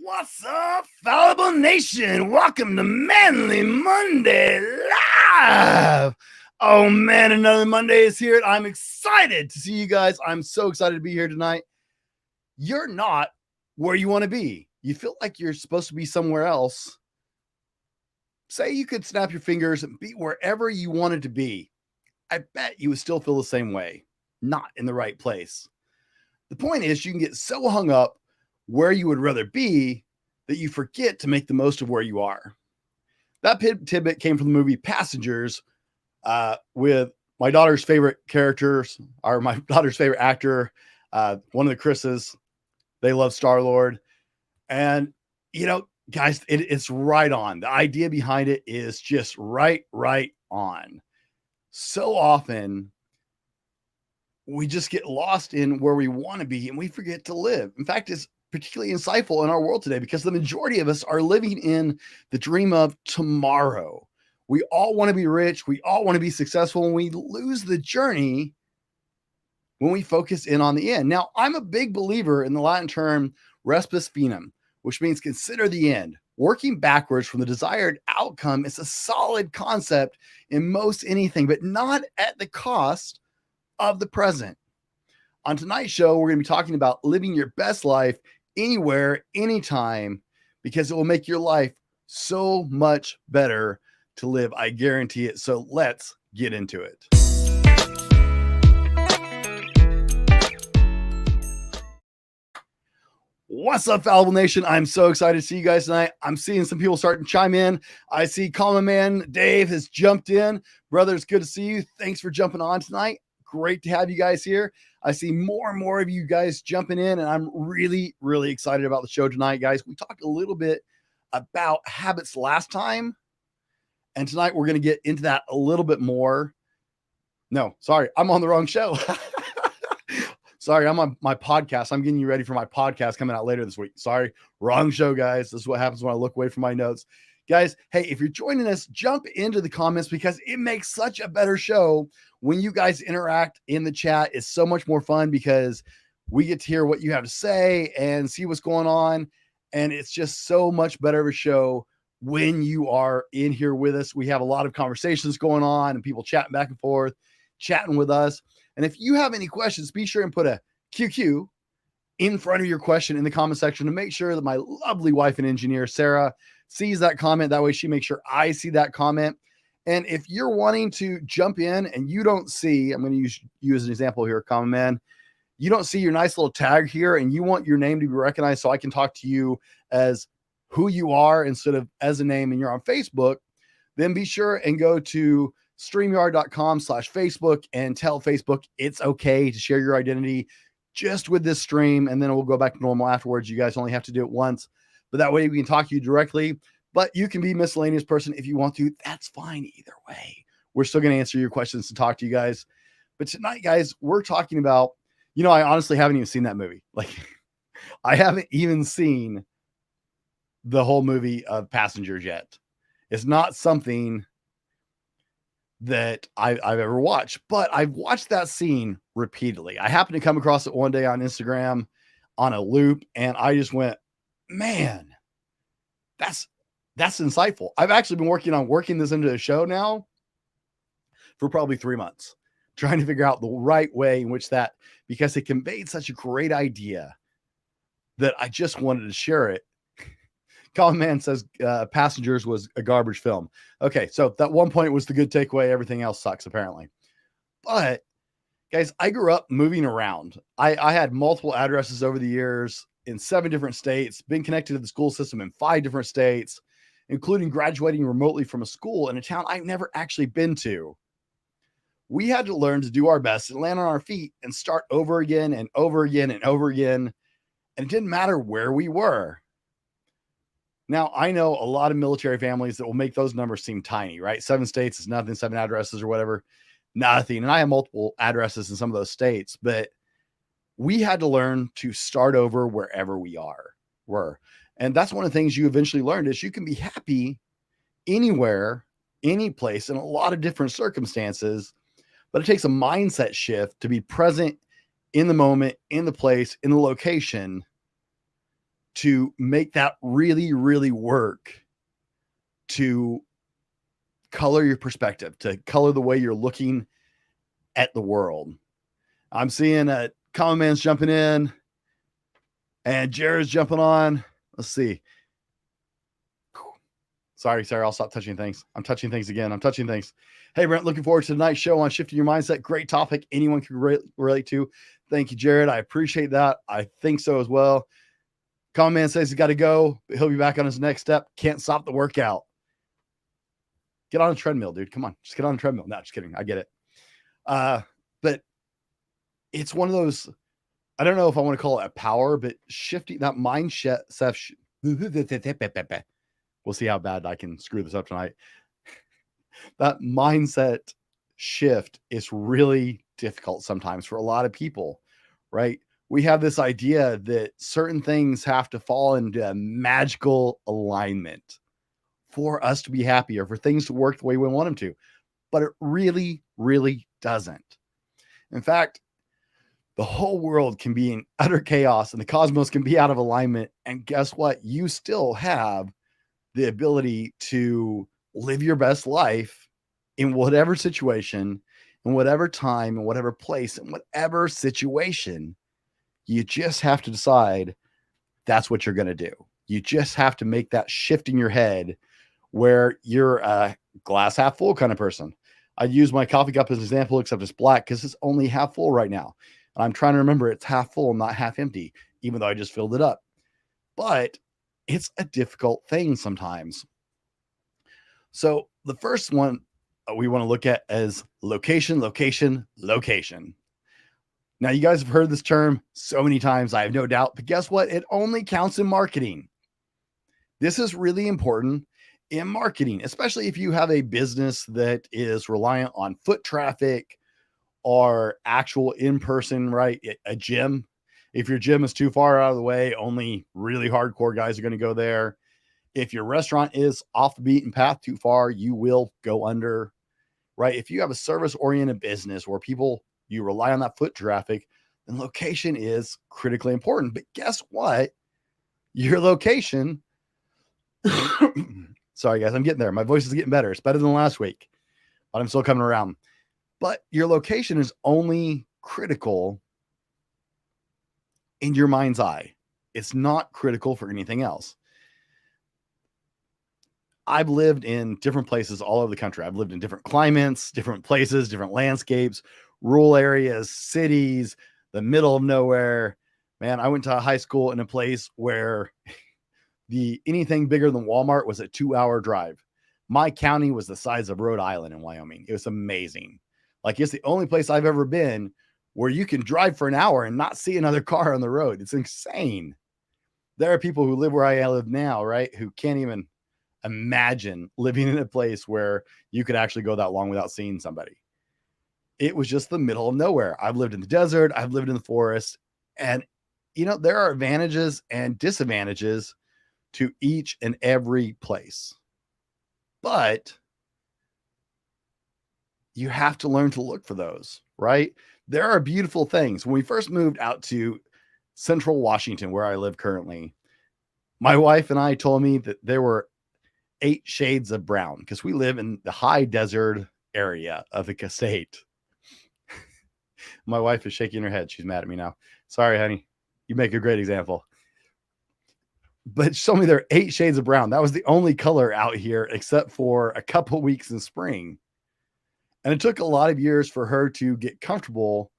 What's up, Fallible Nation? Welcome to Manly Monday Live. Oh man, another Monday is here, and I'm excited to see you guys. I'm so excited to be here tonight. You're not where you want to be. You feel like you're supposed to be somewhere else. Say you could snap your fingers and be wherever you wanted to be. I bet you would still feel the same way, not in the right place. The point is, you can get so hung up where you would rather be that you forget to make the most of where you are. That tidbit came from the movie Passengers with my daughter's favorite characters, or my daughter's favorite actor, one of the Chris's. They love Star-Lord. And, you know, guys, it's right on. The idea behind it is just right on. So often, we just get lost in where we want to be and we forget to live. In fact, it's particularly insightful in our world today because the majority of us are living in the dream of tomorrow. We all want to be rich. We all want to be successful, and we lose the journey when we focus in on the end. Now, I'm a big believer in the Latin term respus finum, which means consider the end. Working backwards from the desired outcome is a solid concept in most anything, but not at the cost of the present. On tonight's show, we're going to be talking about living your best life anywhere, anytime, because it will make your life so much better to live. I guarantee it. So let's get into it. What's up, Fallible Nation? I'm so excited to see you guys tonight. I'm seeing some people starting to chime in. I see Common Man Dave has jumped in. Brother, it's good to see you. Thanks for jumping on tonight. Great to have you guys here. I see more and more of you guys jumping in, and I'm really excited about the show tonight, guys. We talked a little bit about habits last time, and tonight we're going to get into that a little bit more. No, sorry, I'm on the wrong show. Sorry, I'm on my podcast. I'm getting you ready for my podcast coming out later this week. Sorry, wrong show, guys. This is what happens when I look away from my notes. Guys, hey, if you're joining us, jump into the comments because it makes such a better show when you guys interact in the chat. It's so much more fun because we get to hear what you have to say and see what's going on. And it's just so much better of a show when you are in here with us. We have a lot of conversations going on and people chatting back and forth, chatting with us. And if you have any questions, be sure and put a QQ in front of your question in the comment section to make sure that my lovely wife and engineer, Sarah, sees that comment. That way she makes sure I see that comment. And if you're wanting to jump in and you don't see, I'm going to use an example here, Common Man, you don't see your nice little tag here and you want your name to be recognized so I can talk to you as who you are instead of as a name, and you're on Facebook, then be sure and go to StreamYard.com/Facebook and tell Facebook it's okay to share your identity just with this stream, and then we'll go back to normal afterwards. You guys only have to do it once, but that way we can talk to you directly. But you can be a miscellaneous person if you want to. That's fine either way. We're still going to answer your questions and talk to you guys. But tonight, guys, we're talking about, you know, I honestly haven't even seen that movie. Like, I haven't even seen the whole movie of Passengers yet. It's not something that I've ever watched, but I've watched that scene repeatedly. I happened to come across it one day on Instagram on a loop, and I just went, man, that's insightful. I've actually been working this into a show now for probably 3 months, trying to figure out the right way in which that, because it conveyed such a great idea that I just wanted to share it. Common Man says Passengers was a garbage film. Okay, so that one point was the good takeaway. Everything else sucks, apparently. But, guys, I grew up moving around. I had multiple addresses over the years in 7 different states, been connected to the school system in 5 different states, including graduating remotely from a school in a town I've never actually been to. We had to learn to do our best and land on our feet and start over again and over again and over again. And it didn't matter where we were. Now, I know a lot of military families that will make those numbers seem tiny, right? 7 states is nothing, 7 addresses or whatever, nothing. And I have multiple addresses in some of those states, but we had to learn to start over wherever we were. And that's one of the things you eventually learned is you can be happy anywhere, any place, in a lot of different circumstances, but it takes a mindset shift to be present in the moment, in the place, in the location, to make that really, really work to color your perspective, to color the way you're looking at the world. I'm seeing Common Man's jumping in and Jared's jumping on. Let's see. Sorry, I'll stop touching things. I'm touching things again. I'm touching things. Hey, Brent, looking forward to tonight's show on shifting your mindset. Great topic. Anyone can relate to. Thank you, Jared. I appreciate that. I think so as well. Common Man says he's got to go, but he'll be back on his next step. Can't stop the workout. Get on a treadmill, dude. Come on. Just get on a treadmill. No, just kidding. I get it. But it's one of those, I don't know if I want to call it a power, but shifting that mindset. We'll see how bad I can screw this up tonight. That mindset shift is really difficult sometimes for a lot of people, right? We have this idea that certain things have to fall into a magical alignment for us to be happy or for things to work the way we want them to. But it really, really doesn't. In fact, the whole world can be in utter chaos and the cosmos can be out of alignment. And guess what? You still have the ability to live your best life in whatever situation, in whatever time, in whatever place, in whatever situation. You just have to decide that's what you're going to do. You just have to make that shift in your head where you're a glass half full kind of person. I use my coffee cup as an example, except it's black because it's only half full right now. And I'm trying to remember it's half full, not half empty, even though I just filled it up. But it's a difficult thing sometimes. So the first one we want to look at is location, location, location. Now, you guys have heard this term so many times, I have no doubt, but guess what? It only counts in marketing. This is really important in marketing, especially if you have a business that is reliant on foot traffic or actual in-person, right? A gym. If your gym is too far out of the way, only really hardcore guys are going to go there. If your restaurant is off the beaten path too far, you will go under, right? If you have a service-oriented business where you rely on that foot traffic, then location is critically important. But guess what? Your location, sorry guys, I'm getting there. My voice is getting better. It's better than last week, but I'm still coming around. But your location is only critical in your mind's eye. It's not critical for anything else. I've lived in different places all over the country. I've lived in different climates, different places, different landscapes, rural areas, cities, the middle of nowhere. Man, I went to high school in a place where anything bigger than Walmart was a 2-hour drive. My county was the size of Rhode Island in Wyoming. It was amazing. Like, it's the only place I've ever been where you can drive for an hour and not see another car on the road. It's insane. There are people who live where I live now, right, who can't even imagine living in a place where you could actually go that long without seeing somebody. It was just the middle of nowhere. I've lived in the desert. I've lived in the forest. And, there are advantages and disadvantages to each and every place. But you have to learn to look for those, right? There are beautiful things. When we first moved out to Central Washington, where I live currently, my wife and I told me that there were 8 shades of brown because we live in the high desert area of the state. My wife is shaking her head. She's mad at me now. Sorry, honey. You make a great example. But she told me there are 8 shades of brown. That was the only color out here except for a couple weeks in spring. And it took a lot of years for her to get comfortable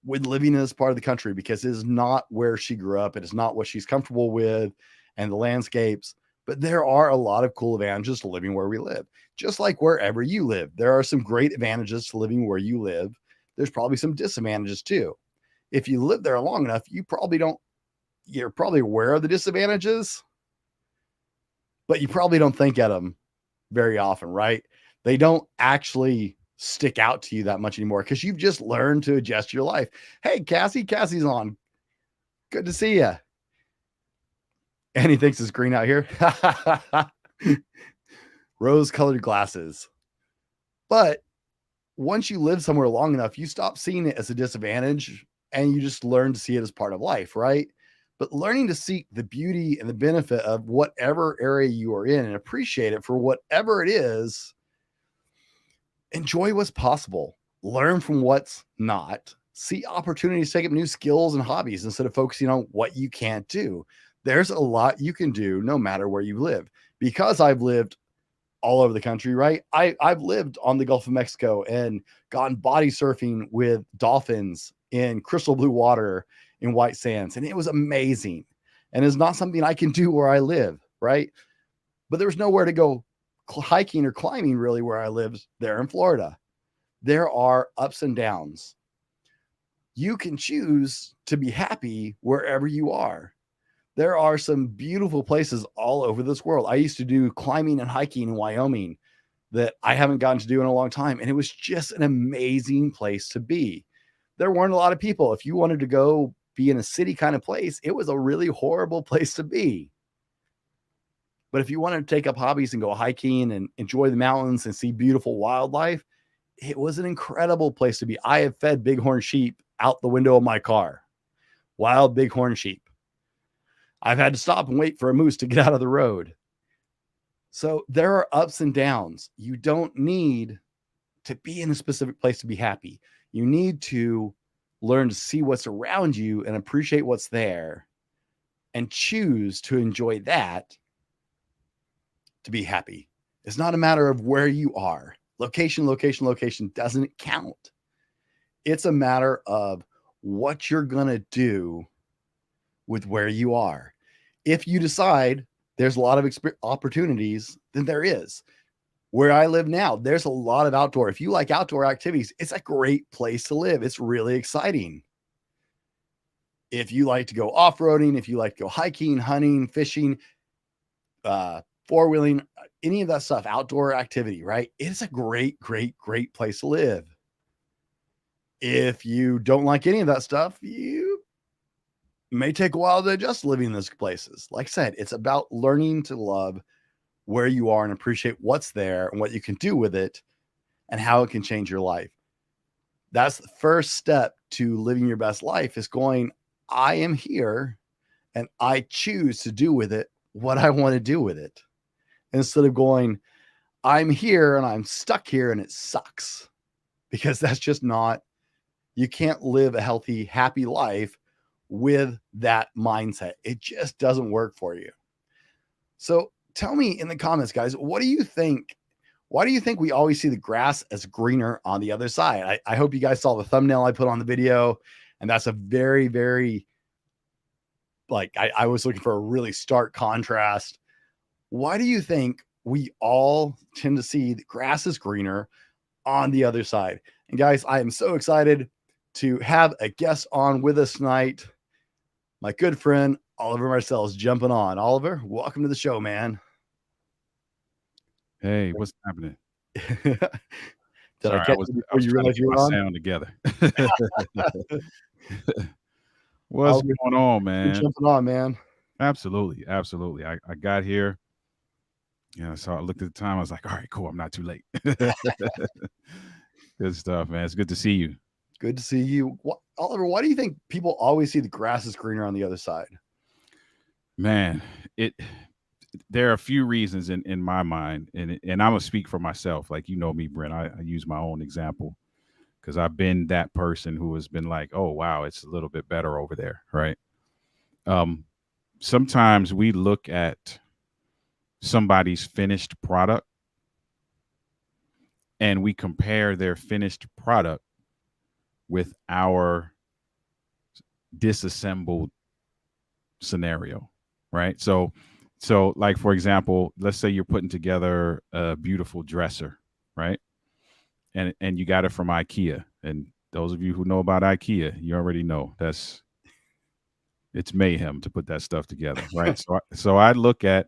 with living in this part of the country because it is not where she grew up. It is not what she's comfortable with and the landscapes. But there are a lot of cool advantages to living where we live. Just like wherever you live, there are some great advantages to living where you live. There's probably some disadvantages too. If you live there long enough, you're probably aware of the disadvantages, but you probably don't think at them very often, right? They don't actually stick out to you that much anymore because you've just learned to adjust your life. Hey, Cassie's on. Good to see you. And he thinks it's green out here. Rose-colored glasses. But once you live somewhere long enough, you stop seeing it as a disadvantage and you just learn to see it as part of life, right? but learning to seek the beauty and the benefit of whatever area you are in and appreciate it for whatever it is. Enjoy what's possible, learn from what's not, see opportunities to take up new skills and hobbies instead of focusing on what you can't do. There's a lot you can do no matter where you live. Because I've lived all over the country, right? I've lived on the Gulf of Mexico and gone body surfing with dolphins in crystal blue water in white sands. And it was amazing. And it's not something I can do where I live, right? But there was nowhere to go hiking or climbing really where I lived there in Florida. There are ups and downs. You can choose to be happy wherever you are. There are some beautiful places all over this world. I used to do climbing and hiking in Wyoming that I haven't gotten to do in a long time. And it was just an amazing place to be. There weren't a lot of people. If you wanted to go be in a city kind of place, it was a really horrible place to be. But if you wanted to take up hobbies and go hiking and enjoy the mountains and see beautiful wildlife, it was an incredible place to be. I have fed bighorn sheep out the window of my car, wild bighorn sheep. I've had to stop and wait for a moose to get out of the road. So there are ups and downs. You don't need to be in a specific place to be happy. You need to learn to see what's around you and appreciate what's there and choose to enjoy that to be happy. It's not a matter of where you are. Location doesn't count. It's a matter of what you're going to do with where you are. If you decide there's a lot of opportunities, then there is. Where I live now, there's a lot of outdoor. If you like outdoor activities, it's a great place to live. It's really exciting. If you like to go off-roading, if you like to go hiking, hunting, fishing, four-wheeling, any of that stuff, outdoor activity, right? It's a great place to live. If you don't like any of that stuff, you may take a while to adjust living in those places. Like I said, it's about learning to love where you are and appreciate what's there and what you can do with it and how it can change your life. That's the first step to living your best life, is going, I am here and I choose to do with it what I want to do with it. Instead of going, I'm here and I'm stuck here and it sucks. Because that's just not, you can't live a healthy, happy life with that mindset. It just doesn't work for you. So tell me in the comments, guys, what do you think? Why do you think we always see the grass as greener on the other side? I hope you guys saw the thumbnail I put on the video, and that's a very, very, like, I was looking for a really stark contrast. Why do you think we all tend to see the grass is greener on the other side? And guys, I am so excited to have a guest on with us tonight. My good friend, Oliver Marcel, is jumping on. Oliver, welcome to the show, man. Hey, what's happening? Did Sorry, I catch you before you realized you were on? Sound together. What's going on, man? Jumping on, man. Absolutely. I got here. So I looked at the time. I was like, all right, cool. I'm not too late. Good stuff, man. It's good to see you. Good to see you. Oliver, why do you think people always see the grass is greener on the other side? Man, there are a few reasons in my mind, and I'm gonna speak for myself. Like, you know me, Brent. I use my own example because I've been that person who has been like, oh wow, it's a little bit better over there, right? Sometimes we look at somebody's finished product and we compare their finished product with our disassembled scenario, right? So like, for example, let's say you're putting together a beautiful dresser, right? And you got it from IKEA. And those of you who know about IKEA, you already know it's mayhem to put that stuff together, right? So I look at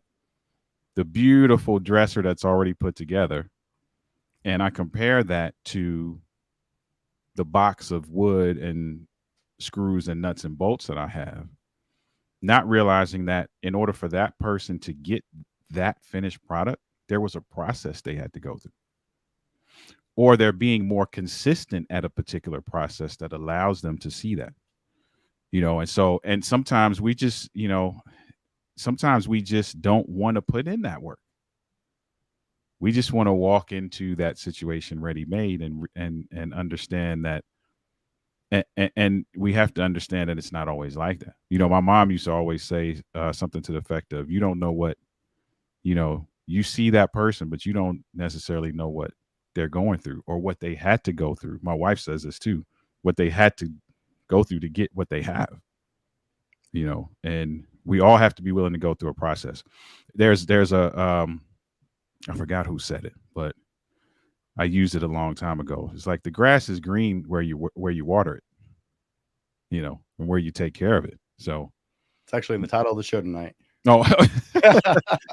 the beautiful dresser that's already put together, and I compare that to the box of wood and screws and nuts and bolts that I have, not realizing that in order for that person to get that finished product, there was a process they had to go through. Or they're being more consistent at a particular process that allows them to see that. And sometimes we just, sometimes we just don't want to put in that work. We just want to walk into that situation ready made, and understand that, and we have to understand that it's not always like that. My mom used to always say something to the effect of, you don't know what, you see that person, but you don't necessarily know what they're going through or what they had to go through. My wife says this too, what they had to go through to get what they have, and we all have to be willing to go through a process. There's I forgot who said it, but I used it a long time ago. It's like the grass is green where you water it, and where you take care of it. So It's actually in the title of the show tonight. no.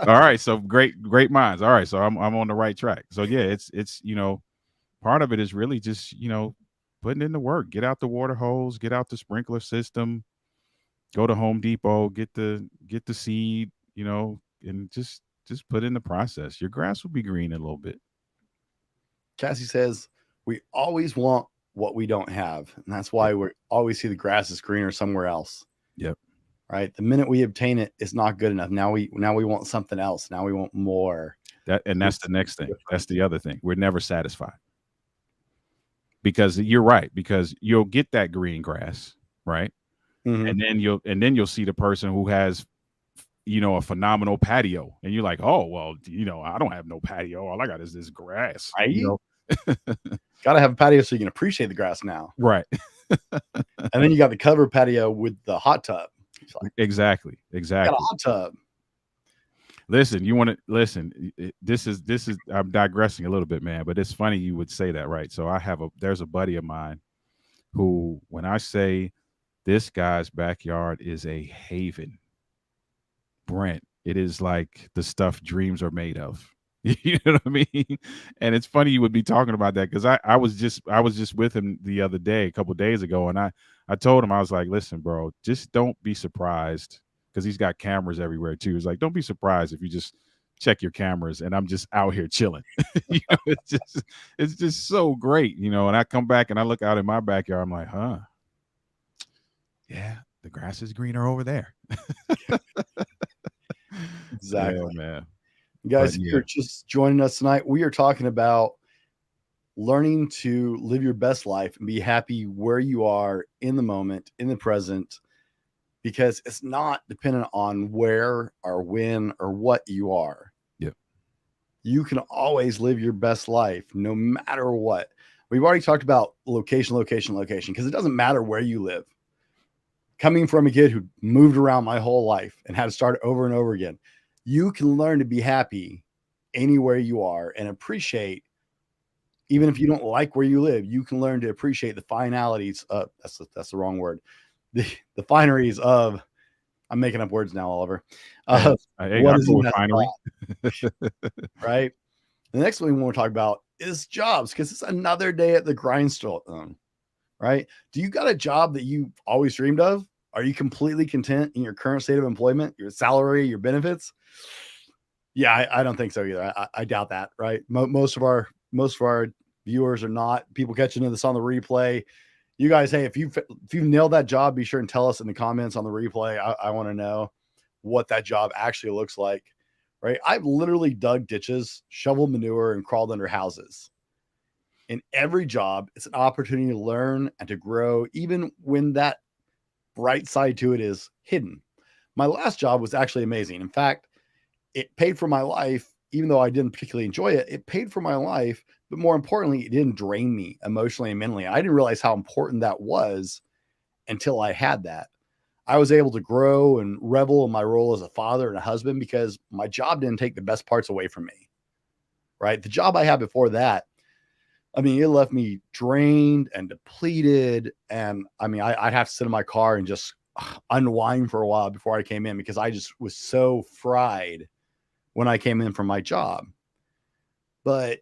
All right. So great minds. All right. So I'm on the right track. So yeah, it's part of it is really just, putting in the work, get out the water hose, get out the sprinkler system, go to Home Depot, get the seed, and just put in the process. Your grass will be green in a little bit. Cassie says, we always want what we don't have. And that's why we always see the grass is greener somewhere else. Yep. Right. The minute we obtain it, it's not good enough. Now we want something else. Now we want more. That's the next thing. That's the other thing. We're never satisfied. Because you're right, because you'll get that green grass, right? Mm-hmm. And then you'll see the person who has, a phenomenal patio, and you're like, oh well, I don't have no patio. All I got is this grass. Right? Got to have a patio so you can appreciate the grass now. Right. And then you got the covered patio with the hot tub. Like, exactly. Got a hot tub. Listen, you want to listen. This is I'm digressing a little bit, man, but it's funny you would say that, right? So there's a buddy of mine who, when I say this guy's backyard is a haven, Brent, it is like the stuff dreams are made of. You know what I mean? And it's funny you would be talking about that, because I was just with him the other day, a couple of days ago, and I told him, I was like, listen, bro, just don't be surprised, because he's got cameras everywhere too. It's like, don't be surprised if you just check your cameras and I'm just out here chilling. It's just so great, and I come back and I look out in my backyard, I'm like, huh, yeah, the grass is greener over there. Exactly. Yeah, man. Guys, if you're just joining us tonight, we are talking about learning to live your best life and be happy where you are in the moment, in the present, because it's not dependent on where or when or what you are. Yep. You can always live your best life no matter what. We've already talked about location, because it doesn't matter where you live. Coming from a kid who moved around my whole life and had to start over and over again, you can learn to be happy anywhere you are and appreciate, even if you don't like where you live, you can learn to appreciate the finalities of, that's the wrong word. The fineries of, I'm making up words now, Oliver. What is in that finery? Right. The next one we want to talk about is jobs, because it's another day at the grindstone. Right. Do you got a job that you always dreamed of? Are you completely content in your current state of employment, your salary, your benefits? Yeah, I don't think so either. I doubt that. Right. Most of our viewers are not. People catching this on the replay. You guys, hey, if you've nailed that job, be sure and tell us in the comments on the replay. I want to know what that job actually looks like. Right. I've literally dug ditches, shoveled manure, and crawled under houses. In every job, it's an opportunity to learn and to grow, even when that bright side to it is hidden. My last job was actually amazing. In fact, it paid for my life, even though I didn't particularly enjoy it. It paid for my life, but more importantly, it didn't drain me emotionally and mentally. I didn't realize how important that was until I had that. I was able to grow and revel in my role as a father and a husband because my job didn't take the best parts away from me. Right? The job I had before that, I mean, it left me drained and depleted. And I mean, I'd have to sit in my car and just unwind for a while before I came in, because I just was so fried when I came in from my job. But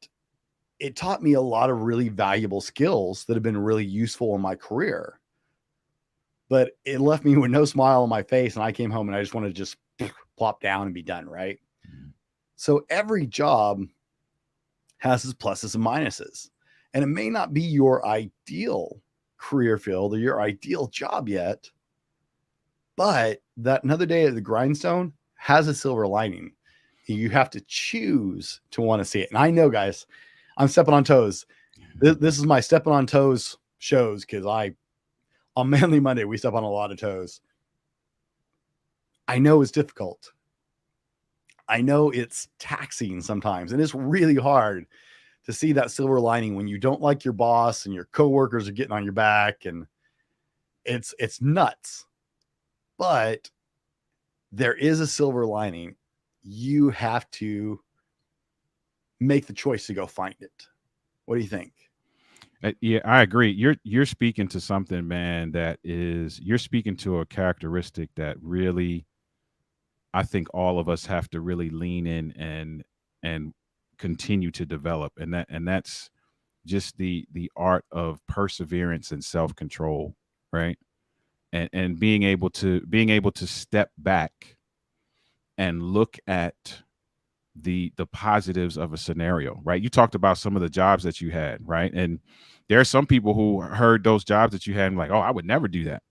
it taught me a lot of really valuable skills that have been really useful in my career. But it left me with no smile on my face. And I came home and I just wanted to just plop down and be done. Right. So every job has its pluses and minuses. And it may not be your ideal career field or your ideal job yet, But that another day at the grindstone has a silver lining. You have to choose to want to see it. And I know, guys, I'm stepping on toes. This is my stepping on toes shows because on Manly Monday, we step on a lot of toes. I know it's difficult. I know it's taxing sometimes, and it's really hard to see that silver lining when you don't like your boss and your coworkers are getting on your back, and it's nuts. But there is a silver lining. You have to make the choice to go find it. What do you think? Yeah, I agree. You're speaking to something, man, you're speaking to a characteristic that really I think all of us have to really lean in and continue to develop. And that's just the art of perseverance and self-control, right? And being able to step back and look at the positives of a scenario, right? You talked about some of the jobs that you had, right? And there are some people who heard those jobs that you had and like, oh, I would never do that.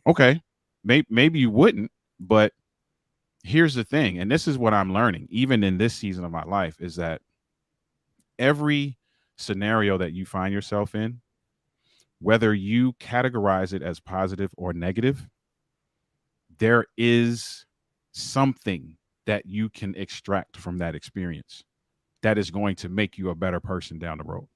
Okay, maybe you wouldn't, but here's the thing, and this is what I'm learning, even in this season of my life, is that every scenario that you find yourself in, whether you categorize it as positive or negative, there is something that you can extract from that experience that is going to make you a better person down the road.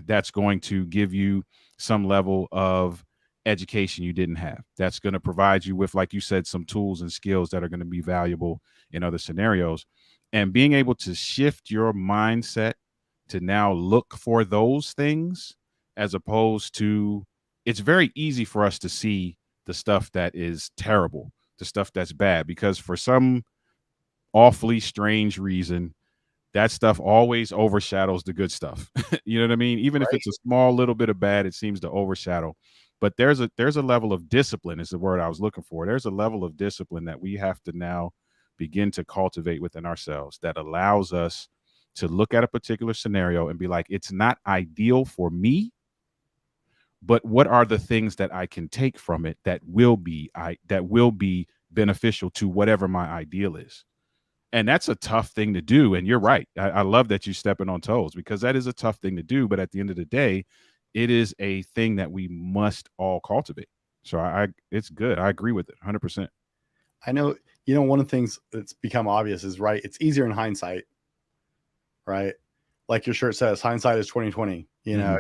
That's going to give you some level of education you didn't have. That's going to provide you with, like you said, some tools and skills that are going to be valuable in other scenarios. And being able to shift your mindset to now look for those things, as opposed to, it's very easy for us to see the stuff that is terrible, the stuff that's bad, because for some awfully strange reason, that stuff always overshadows the good stuff. You know what I mean? Even if Right? it's a small little bit of bad, it seems to overshadow. But there's a level of discipline, is the word I was looking for. There's a level of discipline that we have to now begin to cultivate within ourselves that allows us to look at a particular scenario and be like, it's not ideal for me, but what are the things that I can take from it that will be beneficial to whatever my ideal is. And that's a tough thing to do. And you're right. I love that you're stepping on toes, because that is a tough thing to do. But at the end of the day, it is a thing that we must all cultivate. So it's good. I agree with it 100%. I know, one of the things that's become obvious is, right, it's easier in hindsight, right? Like your shirt says, hindsight is 2020. Mhm.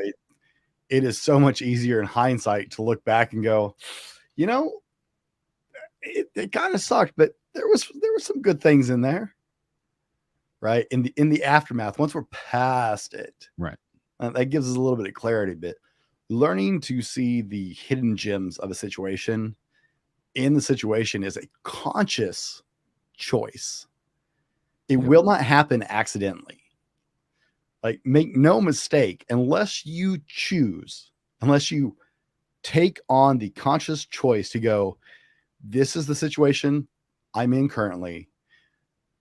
It is so much easier in hindsight to look back and go, you know, it kind of sucked, but there was some good things in there, right? In the aftermath, once we're past it, Right. that gives us a little bit of clarity. But learning to see the hidden gems of a situation in the situation is a conscious choice. It Yep. will not happen accidentally. Like, make no mistake, unless you take on the conscious choice to go, this is the situation I'm in currently,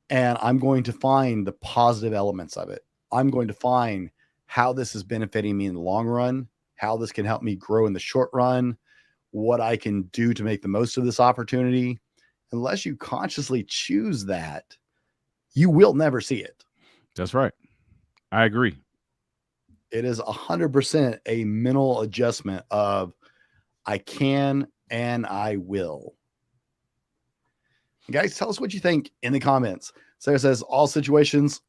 and I'm going to find the positive elements of it. I'm going to find how this is benefiting me in the long run, how this can help me grow in the short run, what I can do to make the most of this opportunity. Unless you consciously choose that, you will never see it. That's right. I agree. It is 100% a mental adjustment of I can and I will. Guys, tell us what you think in the comments. Sarah says, all situations,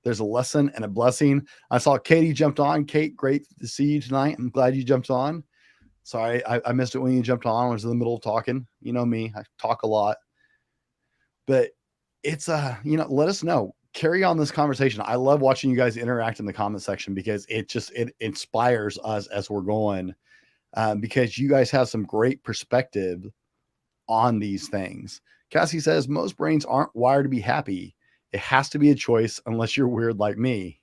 there's a lesson and a blessing. I saw Katie jumped on. Kate, great to see you tonight. I'm glad you jumped on. Sorry, I missed it when you jumped on. I was in the middle of talking. You know me, I talk a lot. But it's, let us know. Carry on this conversation. I love watching you guys interact in the comment section, because it inspires us as we're going, because you guys have some great perspective on these things. Cassie says most brains aren't wired to be happy. It has to be a choice, unless you're weird like me.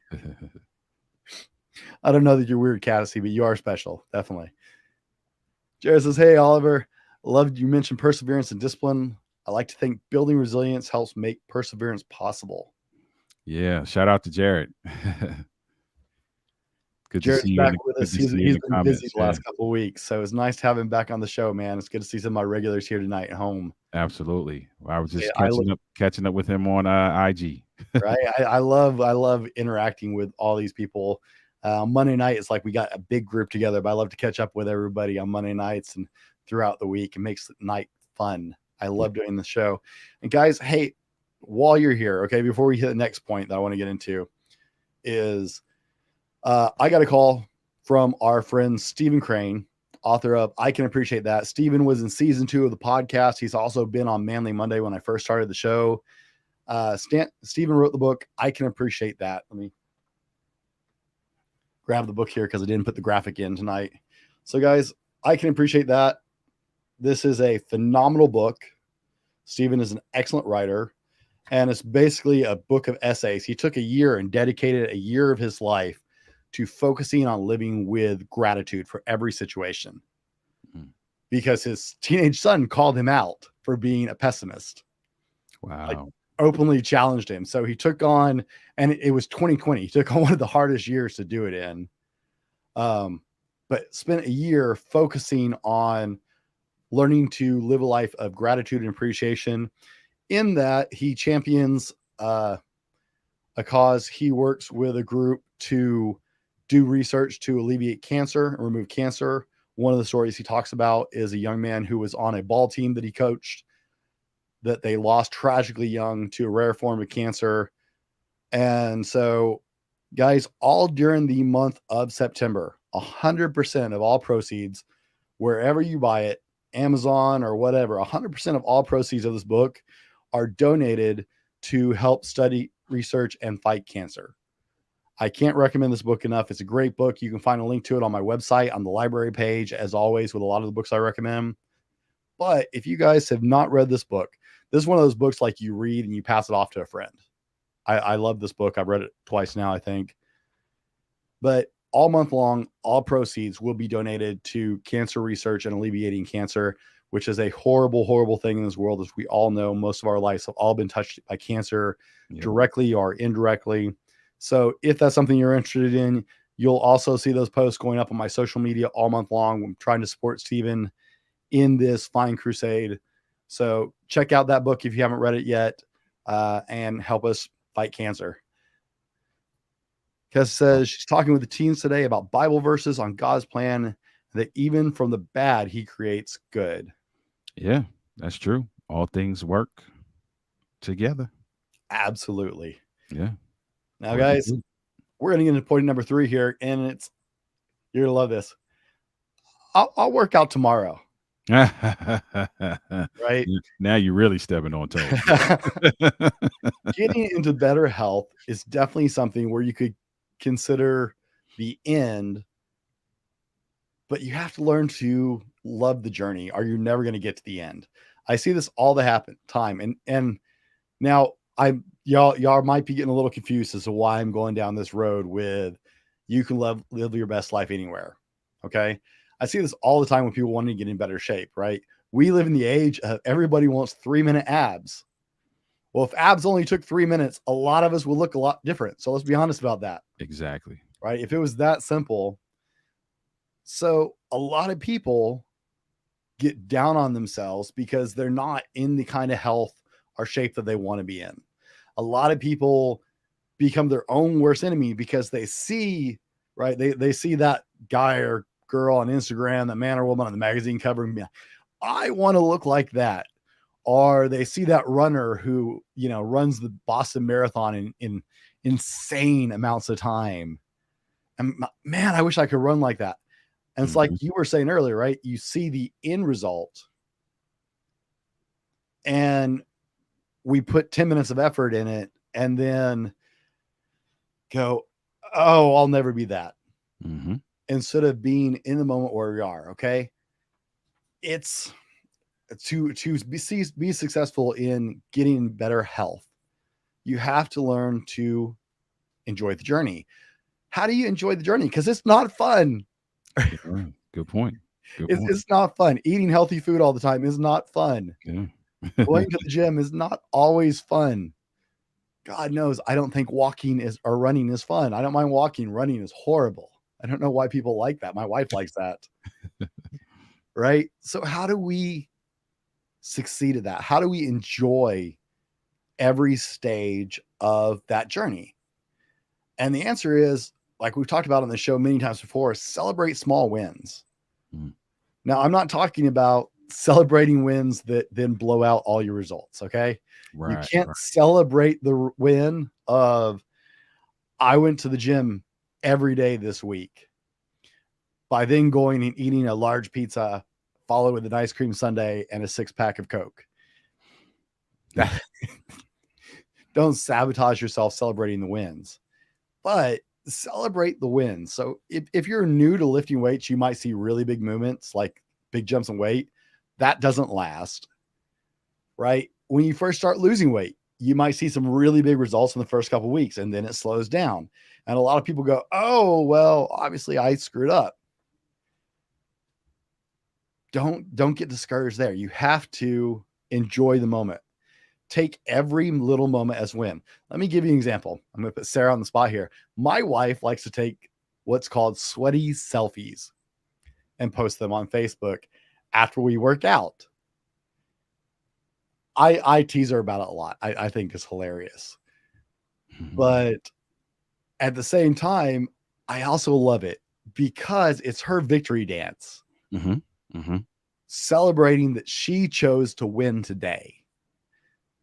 I don't know that you're weird, Cassie, but you are special. Definitely. Jared says, hey, Oliver, loved you mentioned perseverance and discipline. I like to think building resilience helps make perseverance possible. Yeah. Shout out to Jared. Good to Jared's see you back in with good us. to He's see you in the been busy comments. the last couple of weeks, so it's nice to have him back on the show, man. It's good to see some of my regulars here tonight at home. Absolutely. I was Yeah, just I look catching up with him on IG. right. I love interacting with all these people. Monday night is like we got a big group together, but I love to catch up with everybody on Monday nights and throughout the week. It makes the night fun. I love doing the show. And guys, hey, while you're here, okay, before we hit the next point that I want to get into is I got a call from our friend Stephen Crane, author of I Can Appreciate That. Stephen was in season 2 of the podcast. He's also been on Manly Monday when I first started the show. Stephen wrote the book I Can Appreciate That. Let me grab the book here because I didn't put the graphic in tonight. So guys, I Can Appreciate That. This is a phenomenal book. Stephen is an excellent writer, and it's basically a book of essays. He took a year and dedicated a year of his life to focusing on living with gratitude for every situation, because his teenage son called him out for being a pessimist. Wow. Like, openly challenged him. So he took on, and it was 2020. He took on one of the hardest years to do it in. But spent a year focusing on learning to live a life of gratitude and appreciation. In that, he champions a cause. He works with a group to do research to alleviate cancer and remove cancer. One of the stories he talks about is a young man who was on a ball team that he coached, that they lost tragically young to a rare form of cancer. And so, guys, all during the month of September, 100% of all proceeds, wherever you buy it, Amazon or whatever, 100% of all proceeds of this book are donated to help study, research, and fight cancer. I can't recommend this book enough. It's a great book. You can find a link to it on my website on the library page, as always, with a lot of the books I recommend. But if you guys have not read this book, this is one of those books like you read and you pass it off to a friend. I love this book. I've read it twice now, I think. But all month long, all proceeds will be donated to cancer research and alleviating cancer, which is a horrible, horrible thing in this world. As we all know, most of our lives have all been touched by cancer, directly or indirectly. So if that's something you're interested in, you'll also see those posts going up on my social media all month long. I'm trying to support Stephen in this fine crusade. So check out that book if you haven't read it yet, and help us fight cancer. Kes says she's talking with the teens today about Bible verses on God's plan, that even from the bad, he creates good. Yeah, that's true. All things work together. Absolutely. Yeah. Now, guys, we're going to get into point number 3 here, and you're going to love this. I'll work out tomorrow. Right? Now you're really stepping on toes. Getting into better health is definitely something where you could consider the end, but you have to learn to love the journey, or you're never going to get to the end. I see this all the time. And now y'all might be getting a little confused as to why I'm going down this road with you can live your best life anywhere. Okay. I see this all the time when people want to get in better shape, right? We live in the age of everybody wants 3-minute abs. Well, if abs only took 3 minutes, a lot of us will look a lot different. So let's be honest about that. Exactly. Right. If it was that simple. So a lot of people get down on themselves because they're not in the kind of health or shape that they want to be in. A lot of people become their own worst enemy because they see, right? They see that guy or girl on Instagram, that man or woman on the magazine cover, and I want to look like that. Or they see that runner who, runs the Boston Marathon in insane amounts of time. And man, I wish I could run like that. And it's like you were saying earlier, right? You see the end result, and we put 10 minutes of effort in it and then go, oh, I'll never be that. Instead of being in the moment where we are. Okay. It's to be successful in getting better health. You have to learn to enjoy the journey. How do you enjoy the journey? Because it's not fun. Good point. It's not fun. Eating healthy food all the time is not fun. Yeah. Going to the gym is not always fun. God knows I don't think walking or running is fun. I don't mind walking. Running is horrible. I don't know why people like that. My wife likes that. Right? So how do we succeed at that? How do we enjoy every stage of that journey? And the answer is, like we've talked about on the show many times before, celebrate small wins. Mm. Now, I'm not talking about celebrating wins that then blow out all your results. Okay. You Right. can't celebrate the win of, I went to the gym every day this week by then going and eating a large pizza followed with an ice cream sundae and a 6-pack of Coke. That, don't sabotage yourself celebrating the wins, but celebrate the wins. So if you're new to lifting weights, you might see really big movements like big jumps in weight. That doesn't last, right? When you first start losing weight, you might see some really big results in the first couple of weeks, and then it slows down. And a lot of people go, oh, well, obviously I screwed up. Don't get discouraged there. You have to enjoy the moment. Take every little moment as win. Let me give you an example. I'm going to put Sarah on the spot here. My wife likes to take what's called sweaty selfies and post them on Facebook after we work out. I tease her about it a lot. I think it's hilarious. But at the same time, I also love it because it's her victory dance. Celebrating that she chose to win today.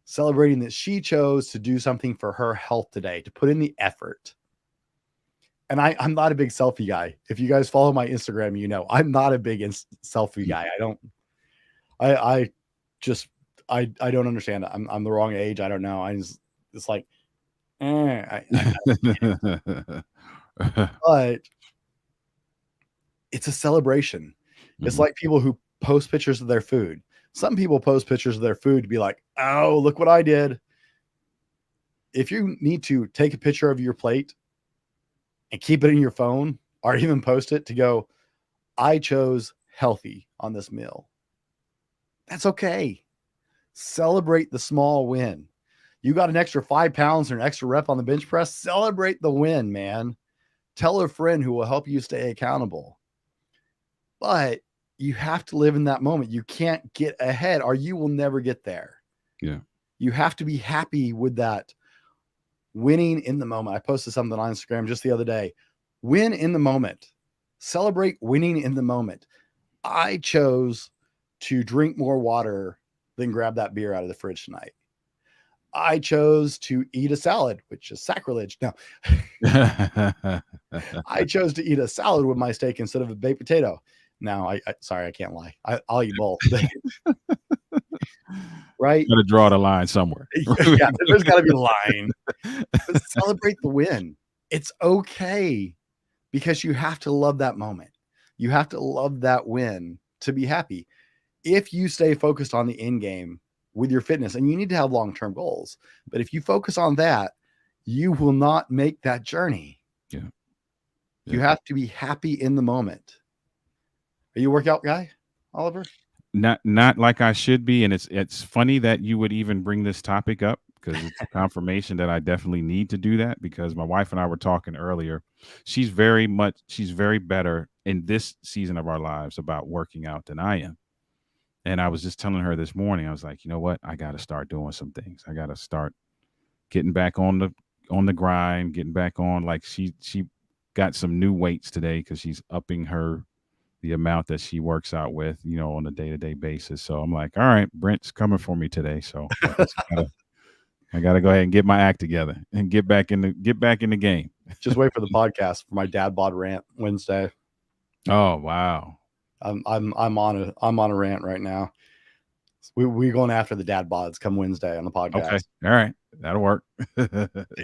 Celebrating that she chose to do something for her health today, to put in the effort. And I'm not a big selfie guy. If you guys follow my Instagram, you know I'm not a big selfie guy. I don't understand it. I'm the wrong age. I don't know. It's like, but it's a celebration. It's like people who post pictures of their food. Some people post pictures of their food to be like, oh, look what I did. If you need to take a picture of your plate and keep it in your phone or even post it to go, I chose healthy on this meal. That's okay. Celebrate the small win. You got an extra 5 pounds or an extra rep on the bench press. Celebrate the win, man. Tell a friend who will help you stay accountable. But you have to live in that moment. You can't get ahead or you will never get there. Yeah. You have to be happy with that winning in the moment. I posted something on Instagram just the other day. Win in the moment. Celebrate winning in the moment. I chose to drink more water than grab that beer out of the fridge tonight. I chose to eat a salad, which is sacrilege. No, I chose to eat a salad with my steak instead of a baked potato. Now, sorry, I can't lie. I'll eat both. Right? Got to draw the line somewhere. Yeah, there's got to be a line. But celebrate the win. It's okay because you have to love that moment. You have to love that win to be happy. If you stay focused on the end game with your fitness, and you need to have long-term goals, but if you focus on that, you will not make that journey. Yeah. You have to be happy in the moment. Are you a workout guy, Oliver? Not like I should be, and it's funny that you would even bring this topic up because it's a confirmation that I definitely need to do that, because my wife and I were talking earlier. She's very better in this season of our lives about working out than I am. And I was just telling her this morning, I was like, you know what? I got to start doing some things. I got to start getting back on the grind, getting back on. Like she got some new weights today because she's upping the amount that she works out with, on a day-to-day basis. So I'm like, all right, Brent's coming for me today. So I gotta go ahead and get my act together and get back in the game. Just wait for the podcast for my dad bod rant Wednesday. Oh wow. I'm on a rant right now. We're going after the dad bods come Wednesday on the podcast. Okay. All right. That'll work.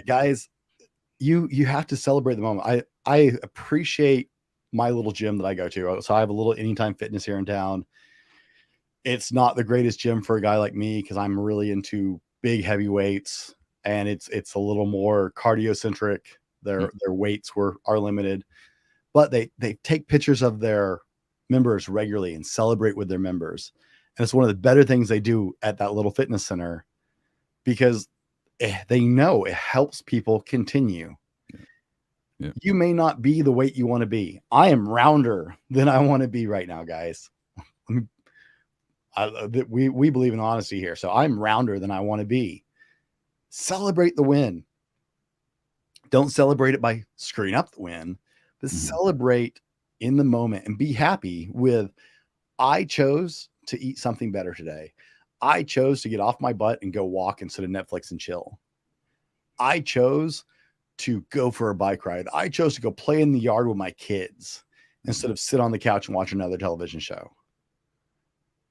Guys, you have to celebrate the moment. I appreciate my little gym that I go to. So I have a little Anytime Fitness here in town. It's not the greatest gym for a guy like me because I'm really into big heavy weights, and it's a little more cardio centric. Their weights are limited, but they take pictures of their members regularly and celebrate with their members. And it's one of the better things they do at that little fitness center because they know it helps people continue. Yeah. You may not be the weight you want to be. I am rounder than I want to be right now, guys. We believe in honesty here. So I'm rounder than I want to be. Celebrate the win. Don't celebrate it by screwing up the win, but celebrate in the moment and be happy with, I chose to eat something better today. I chose to get off my butt and go walk instead of Netflix and chill. I chose to go for a bike ride. I chose to go play in the yard with my kids instead of sit on the couch and watch another television show.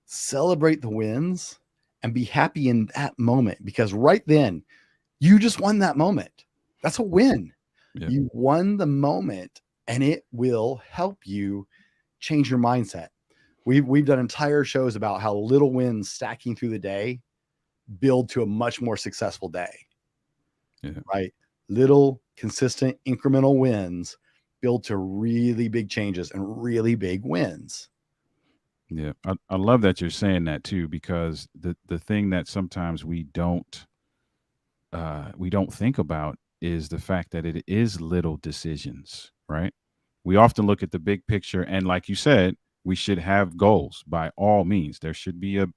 Celebrate the wins and be happy in that moment, because right then you just won that moment. That's a win. Yeah. You won the moment, and it will help you change your mindset. We've done entire shows about how little wins stacking through the day build to a much more successful day. Yeah. Right? Little consistent incremental wins build to really big changes and really big wins. Yeah. I love that you're saying that too, because the thing that sometimes we don't think about is the fact that it is little decisions, right? We often look at the big picture, and like you said, we should have goals by all means. There should be a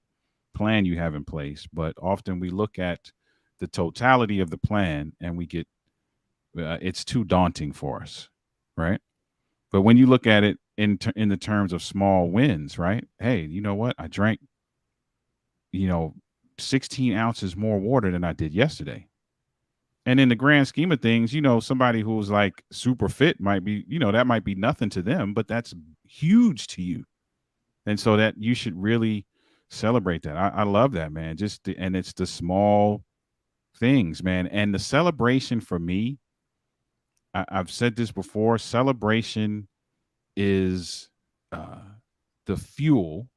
plan you have in place, but often we look at the totality of the plan and we get it's too daunting for us, right? But when you look at it in the terms of small wins, right? Hey, you know what? I drank, 16 ounces more water than I did yesterday. And in the grand scheme of things, somebody who's like super fit might be, that might be nothing to them, but that's huge to you. And so that you should really celebrate that. I love that, man. And it's the small things, man. And the celebration for me, I've said this before, celebration is the fuel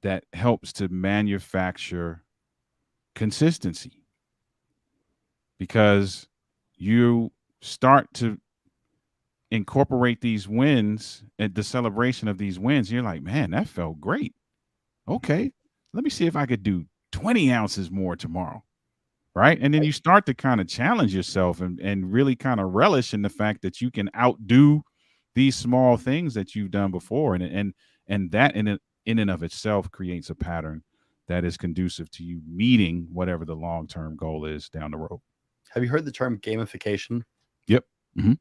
that helps to manufacture consistency, because you start to incorporate these wins and the celebration of these wins. You're like, man, that felt great. Okay, let me see if I could do 20 ounces more tomorrow. Right. And then you start to kind of challenge yourself and really kind of relish in the fact that you can outdo these small things that you've done before. And that in and of itself creates a pattern that is conducive to you meeting whatever the long-term goal is down the road. Have you heard the term gamification? Yep. Mm-hmm.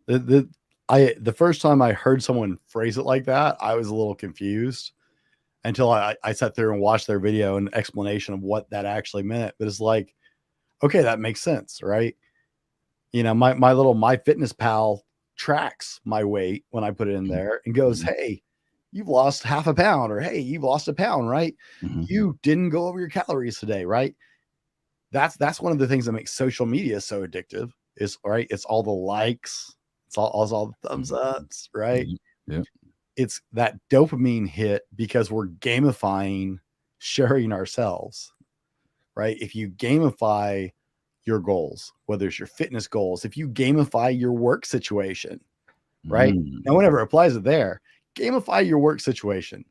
The first time I heard someone phrase it like that, I was a little confused until I sat there and watched their video and explanation of what that actually meant. But it's like, okay, that makes sense, right? My little MyFitnessPal tracks my weight when I put it in there and goes, hey, you've lost half a pound, or hey, you've lost a pound, right? Mm-hmm. You didn't go over your calories today, right? That's one of the things that makes social media so addictive, is right. It's all the likes, it's all the thumbs ups, right? Yeah. It's that dopamine hit because we're gamifying sharing ourselves, right? If you gamify your goals, whether it's your fitness goals, if you gamify your work situation, right? No one ever applies it there. Gamify your work situation.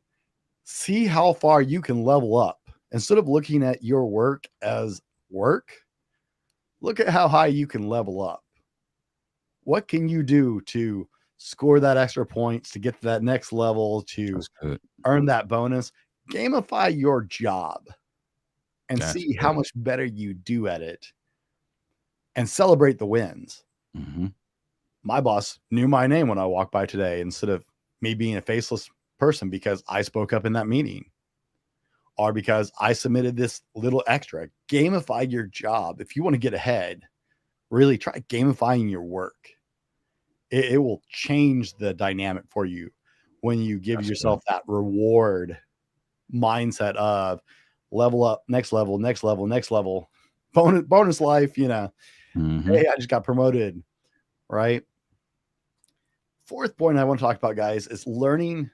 See how far you can level up. Instead of looking at your work as work, look at how high you can level up. What can you do to score that extra points, to get to that next level, to earn that bonus? Gamify your job and see how much better you do at it, and celebrate the wins. Mm-hmm. My boss knew my name when I walked by today, instead of me being a faceless person because I spoke up in that meeting, or because I submitted this little extra. Gamify your job. If you want to get ahead, really try gamifying your work. It will change the dynamic for you when you give yourself that reward mindset of level up, next level, next level, next level, bonus life, Mm-hmm. Hey, I just got promoted, right? Fourth point I want to talk about, guys, is learning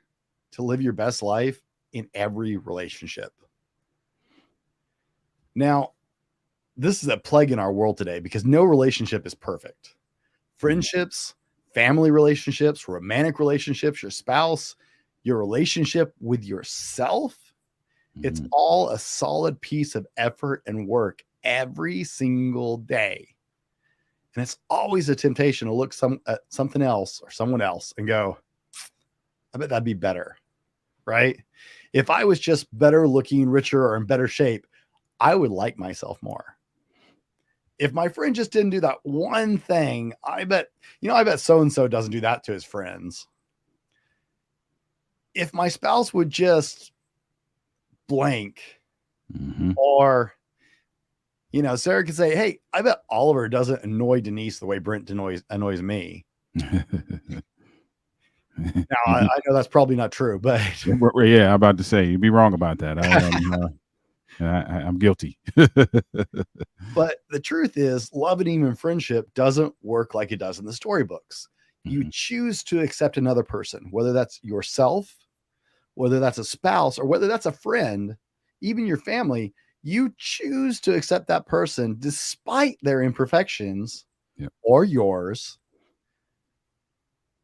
to live your best life in every relationship. Now, this is a plague in our world today because no relationship is perfect. Friendships, family relationships, romantic relationships, your spouse, your relationship with yourself, it's all a solid piece of effort and work every single day. And it's always a temptation to look at something else or someone else and go, I bet that'd be better, right? If I was just better looking, richer, or in better shape, I would like myself more. If my friend just didn't do that one thing, I bet so-and-so doesn't do that to his friends. If my spouse would just blank, or, Sarah could say, hey, I bet Oliver doesn't annoy Denise the way Brent annoys me. Now, I know that's probably not true, but yeah, I'm about to say you'd be wrong about that. I'm guilty. But the truth is, love and even friendship doesn't work like it does in the storybooks. You choose to accept another person, whether that's yourself, whether that's a spouse, or whether that's a friend, even your family. You choose to accept that person despite their imperfections or yours.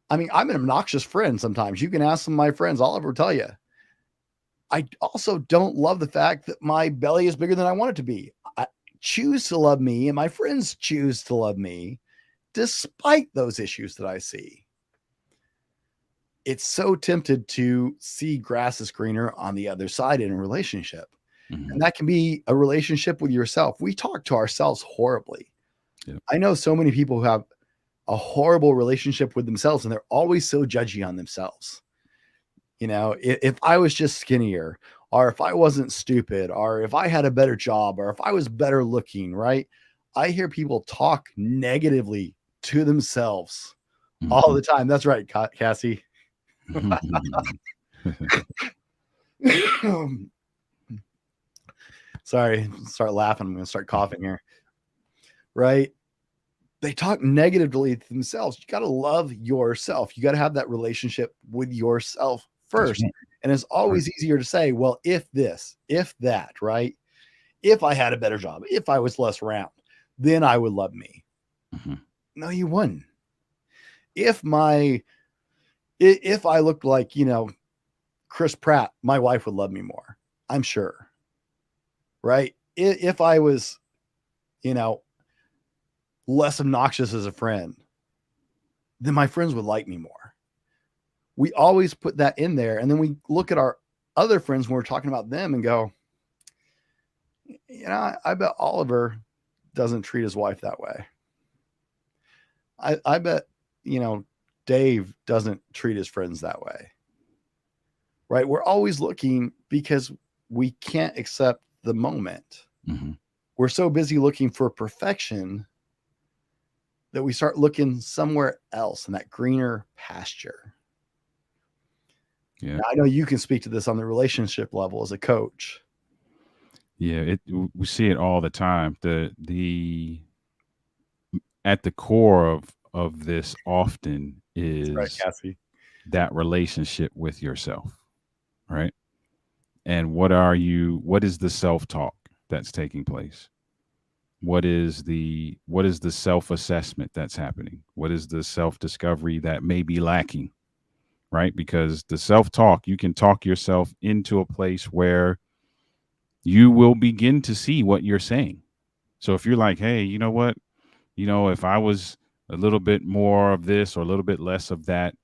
I mean, I'm an obnoxious friend sometimes. You can ask some of my friends, I'll ever tell you. I also don't love the fact that my belly is bigger than I want it to be. I choose to love me, and my friends choose to love me despite those issues that I see. It's so tempted to see grass is greener on the other side in a relationship. And that can be a relationship with yourself. We talk to ourselves horribly. I know so many people who have a horrible relationship with themselves, and they're always so judgy on themselves. If I was just skinnier, or if I wasn't stupid, or if I had a better job, or if I was better looking, right? I hear people talk negatively to themselves all the time. That's right, Cassie. Sorry, start laughing. I'm going to start coughing here. Right? They talk negatively to themselves. You got to love yourself. You got to have that relationship with yourself first. And it's always easier to say, well, if this, if that, right? If I had a better job, if I was less round, then I would love me. No, you wouldn't. If I looked like, Chris Pratt, my wife would love me more. I'm sure. Right? If I was, less obnoxious as a friend, then my friends would like me more. We always put that in there. And then we look at our other friends when we're talking about them and go, I bet Oliver doesn't treat his wife that way. I bet, Dave doesn't treat his friends that way. Right? We're always looking because we can't accept the moment. We're so busy looking for perfection that we start looking somewhere else in that greener pasture. Now, I know you can speak to this on the relationship level as a coach. Yeah, we see it all the time. The at the core of this often is right, Cassie, that relationship with yourself, right? And what is the self-talk that's taking place? What is the self-assessment that's happening? What is the self-discovery that may be lacking? Right? Because the self-talk, you can talk yourself into a place where you will begin to see what you're saying. So if you're like, hey, you know what? If I was a little bit more of this or a little bit less of that,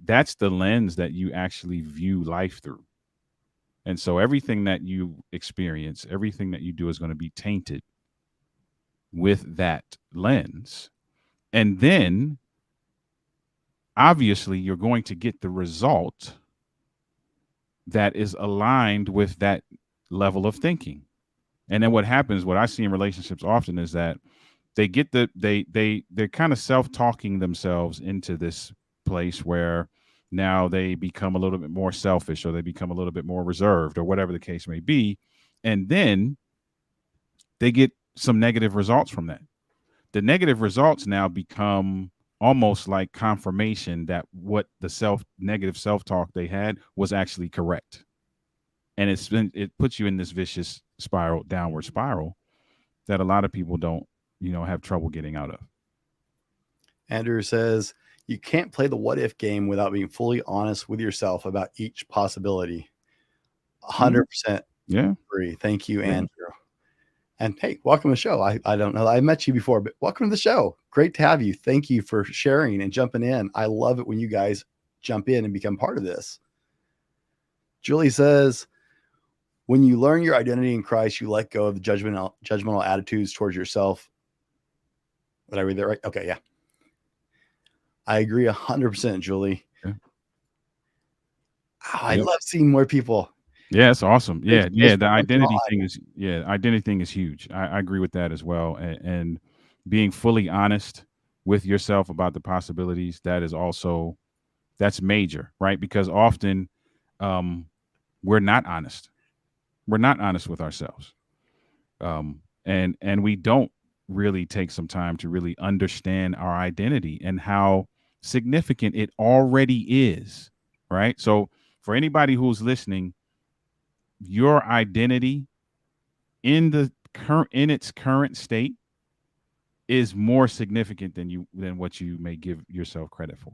that's the lens that you actually view life through. And so everything that you experience, everything that you do is going to be tainted with that lens. And then obviously you're going to get the result that is aligned with that level of thinking. And then what happens, what I see in relationships often is that they get they're kind of self-talking themselves into this place where now they become a little bit more selfish, or they become a little bit more reserved, or whatever the case may be. And then they get some negative results from that. The negative results now become almost like confirmation that what the negative self-talk they had was actually correct. And it puts you in this vicious downward spiral that a lot of people don't, have trouble getting out of. Andrew says, you can't play the what if game without being fully honest with yourself about each possibility. 100% Yeah. agree. Thank you, Andrew. And hey, welcome to the show. I don't know, I met you before, but welcome to the show. Great to have you. Thank you for sharing and jumping in. I love it when you guys jump in and become part of this. Julie says, when you learn your identity in Christ, you let go of the judgmental attitudes towards yourself. Did I read that right? Okay, yeah. I agree 100%, Julie. Yeah. Oh, I love seeing more people. Yeah, it's awesome. Yeah, It's the identity thing is identity thing is huge. I agree with that as well. And being fully honest with yourself about the possibilities, that is also that's major, right? Because often we're not honest. We're not honest with ourselves. And we don't really take some time to really understand our identity and how significant it already is, right? So for anybody who's listening, your identity in its current state is more significant than what you may give yourself credit for,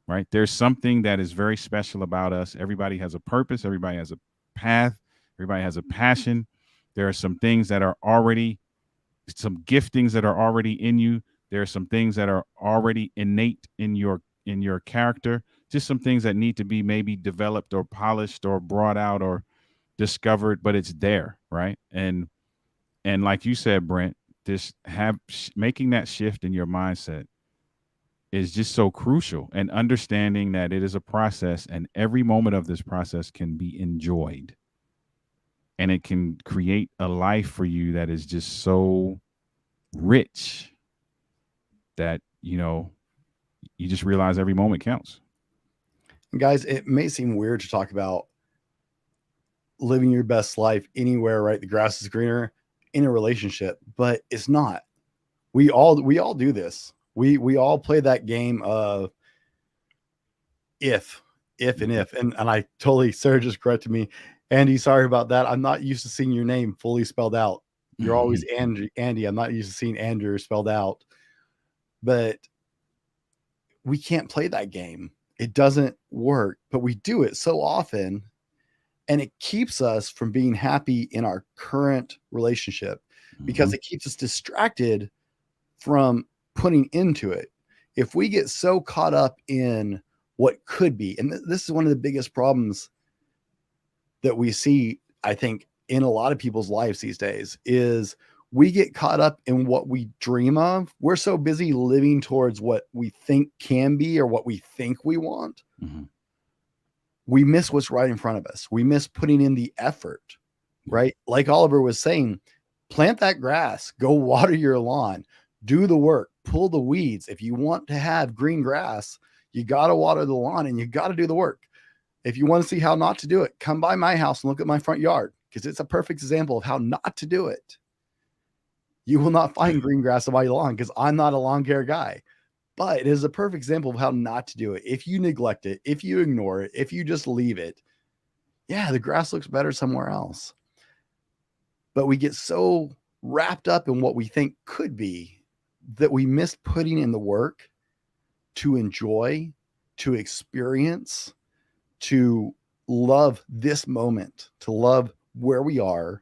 right? There's something that is very special about us. Everybody has a purpose, everybody has a path, everybody has a passion. There are some things that are already some giftings that are already in you. There are some things that are already innate in your character, just some things that need to be maybe developed or polished or brought out or discovered, but it's there, right? And like you said, Brent, making that shift in your mindset is just so crucial, and understanding that it is a process and every moment of this process can be enjoyed, and it can create a life for you that is just so rich that you just realize every moment counts. And guys, it may seem weird to talk about living your best life anywhere, right? The grass is greener in a relationship, but it's not. We all do this. We all play that game of if and if. And I totally, Sarah just corrected me. Andy, sorry about that. I'm not used to seeing your name fully spelled out. You're always Andy. I'm not used to seeing Andrew spelled out. But we can't play that game. It doesn't work, but we do it so often, and it keeps us from being happy in our current relationship because it keeps us distracted from putting into it. If we get so caught up in what could be, and this is one of the biggest problems that we see, I think, in a lot of people's lives these days, is we get caught up in what we dream of. We're so busy living towards what we think can be or what we think we want. We miss what's right in front of us. We miss putting in the effort, right? Like Oliver was saying, plant that grass, go water your lawn, do the work, pull the weeds. If you want to have green grass, you got to water the lawn and you got to do the work. If you want to see how not to do it, come by my house and look at my front yard, because it's a perfect example of how not to do it. You will not find green grass on my lawn because I'm not a lawn care guy, but it is a perfect example of how not to do it. If you neglect it, if you ignore it, if you just leave it, yeah, the grass looks better somewhere else. But we get so wrapped up in what we think could be that we miss putting in the work to enjoy, to experience, to love this moment, to love where we are,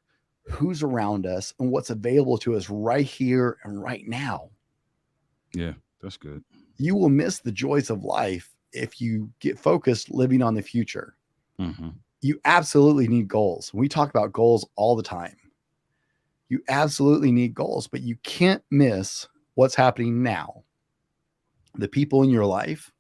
who's around us, and what's available to us right here and right now. Yeah, that's good. You will miss the joys of life if you get focused living on the future. You absolutely need goals. We talk about goals all the time. You absolutely need goals, but you can't miss what's happening now. The people in your life,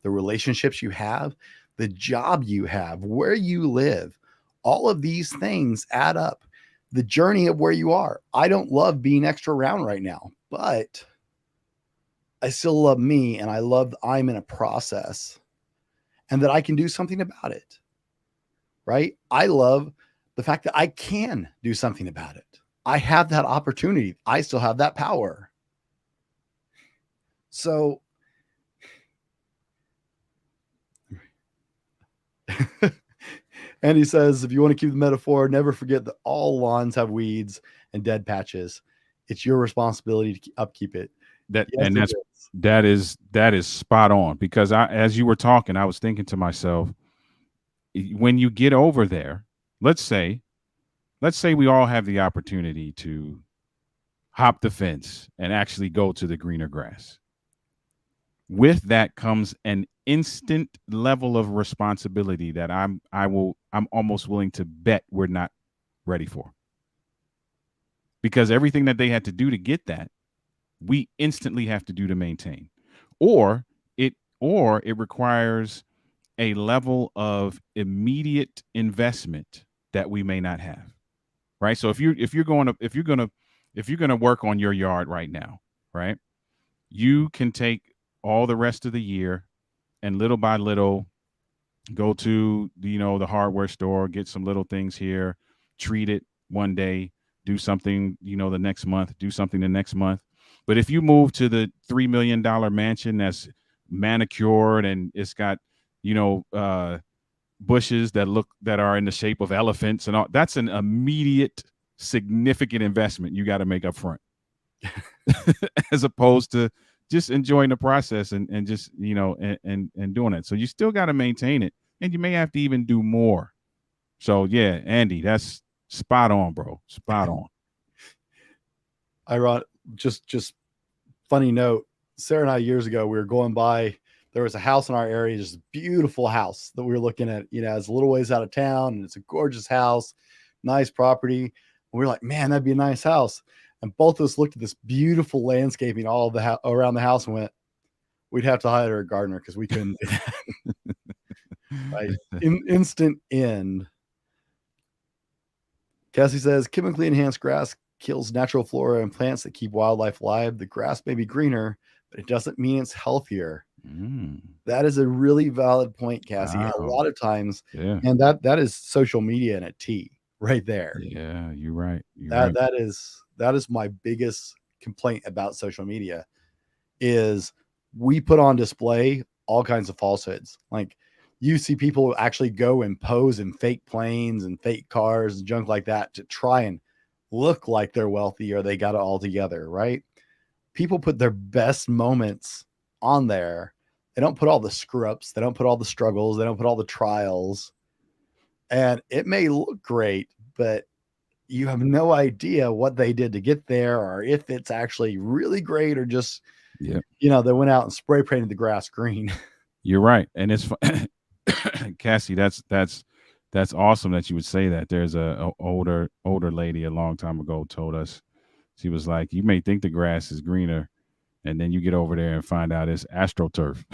the relationships you have, the job you have, where you live, all of these things add up. The journey of where you are. I don't love being extra round right now, but I still love me, and I love that I'm in a process and that I can do something about it, right? I love the fact that I can do something about it. I have that opportunity. I still have that power. So and he says, if you want to keep the metaphor, never forget that all lawns have weeds and dead patches. It's your responsibility to upkeep it. That is spot on, because as you were talking, I was thinking to myself, when you get over there, let's say let's say we all have the opportunity to hop the fence and actually go to the greener grass. With that comes an instant level of responsibility that I'm almost willing to bet we're not ready for. Because everything that they had to do to get that, we instantly have to do to maintain. Or it requires a level of immediate investment that we may not have. Right? So if you're going to work on your yard right now, right? You can take all the rest of the year and little by little go to the hardware store, get some little things here, treat it one day, do something the next month, do something the next month. But if you move to the $3 million mansion that's manicured and it's got bushes that are in the shape of elephants and all, that's an immediate significant investment you got to make up front. As opposed to just enjoying the process and just and doing it. So you still got to maintain it, and you may have to even do more. So yeah, Andy, that's spot on, bro. Spot on. Just funny note. Sarah and I, years ago, we were going by. There was a house in our area, just a beautiful house that we were looking at. It's a little ways out of town, and it's a gorgeous house, nice property. And we were like, man, that'd be a nice house. And both of us looked at this beautiful landscaping all of the around the house and went, we'd have to hire a gardener because we couldn't do that. Right. Instant end. Cassie says, chemically enhanced grass kills natural flora and plants that keep wildlife alive. The grass may be greener, but it doesn't mean it's healthier. That is a really valid point, Cassie. Wow. A lot of times, and that is social media in a T right there. Yeah, you're right. That is my biggest complaint about social media is we put on display all kinds of falsehoods. Like you see people actually go and pose in fake planes and fake cars and junk like that to try and look like they're wealthy or they got it all together, right? People put their best moments on there. They don't put all the screw ups. They don't put all the struggles. They don't put all the trials. And it may look great, but you have no idea what they did to get there or if it's actually really great or just, they went out and spray painted the grass green. You're right. And it's Cassie, that's awesome that you would say that. There's a older lady a long time ago told us, she was like, you may think the grass is greener, and then you get over there and find out it's AstroTurf.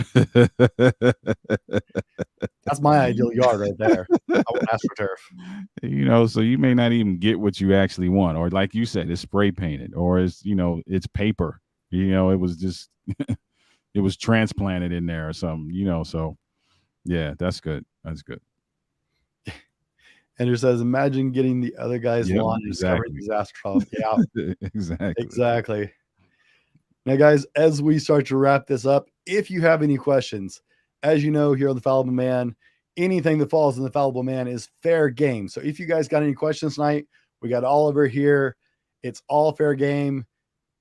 That's my ideal yard right there. I want AstroTurf. So you may not even get what you actually want, or like you said, it's spray painted, or it's paper. It was just it was transplanted in there or something. So yeah, that's good. That's good. Andrew says, imagine getting the other guy's lawn and discovering disaster. Yeah, exactly. Now, guys, as we start to wrap this up, if you have any questions, as you know, here on the Fallible Man, anything that falls in the Fallible Man is fair game. So if you guys got any questions tonight, we got Oliver here. It's all fair game.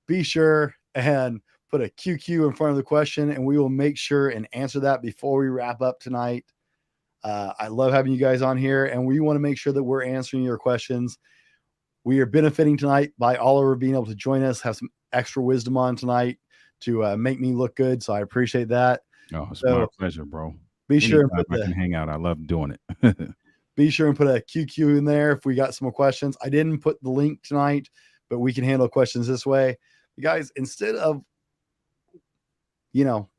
Be sure and put a QQ in front of the question, and we will make sure and answer that before we wrap up tonight. I love having you guys on here, and we want to make sure that we're answering your questions. We are benefiting tonight by Oliver being able to join us, have some extra wisdom on tonight to make me look good. So I appreciate that. Oh, it's my pleasure, bro. Be sure and I can hang out. I love doing it. Be sure and put a QQ in there if we got some more questions. I didn't put the link tonight, but we can handle questions this way. You guys, instead of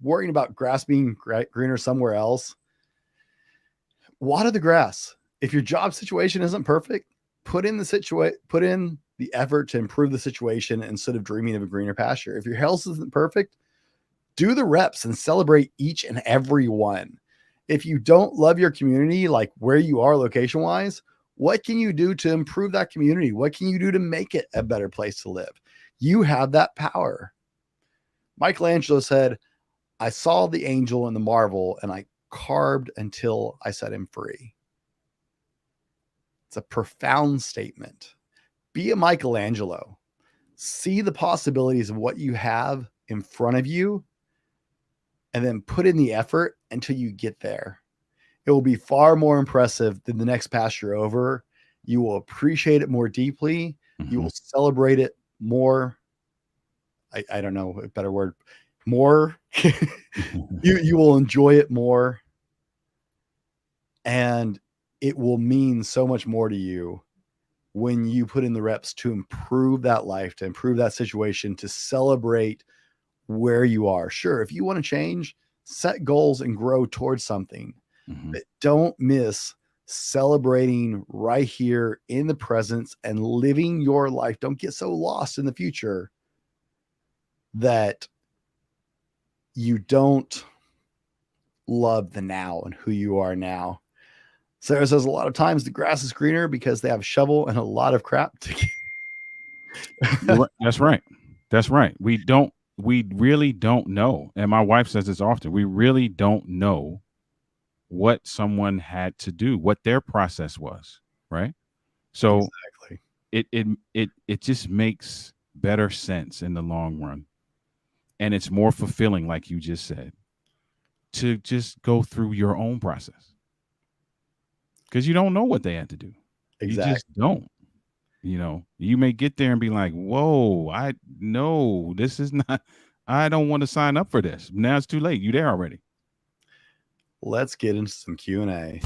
worrying about grass being greener somewhere else, water the grass. If your job situation isn't perfect, put in the effort to improve the situation instead of dreaming of a greener pasture. If your health isn't perfect, do the reps and celebrate each and every one. If you don't love your community, like where you are location wise, what can you do to improve that community? What can you do to make it a better place to live? You have that power. Michelangelo said, I saw the angel and the marvel and I carved until I set him free. It's a profound statement. Be a Michelangelo. See the possibilities of what you have in front of you and then put in the effort until you get there. It will be far more impressive than the next pasture over You will appreciate it more deeply. You Mhm. will celebrate it more. I don't know a better word. More. You will enjoy it more. And it will mean so much more to you when you put in the reps to improve that life, to improve that situation, to celebrate where you are. Sure, if you want to change, set goals and grow towards something. Mhm. But don't miss celebrating right here in the presence and living your life. Don't get so lost in the future that you don't love the now and who you are now. Sarah says a lot of times the grass is greener because they have a shovel and a lot of crap to You're right. That's right. That's right. We really don't know. And my wife says this often. We really don't know what someone had to do, what their process was, right? So exactly. it just makes better sense in the long run. And it's more fulfilling, like you just said, to just go through your own process. Because you don't know what they had to do. You Exactly. just don't. You may get there and be like, whoa, I no, this is not, I don't want to sign up for this. Now it's too late. You there already. Let's get into some Q&A.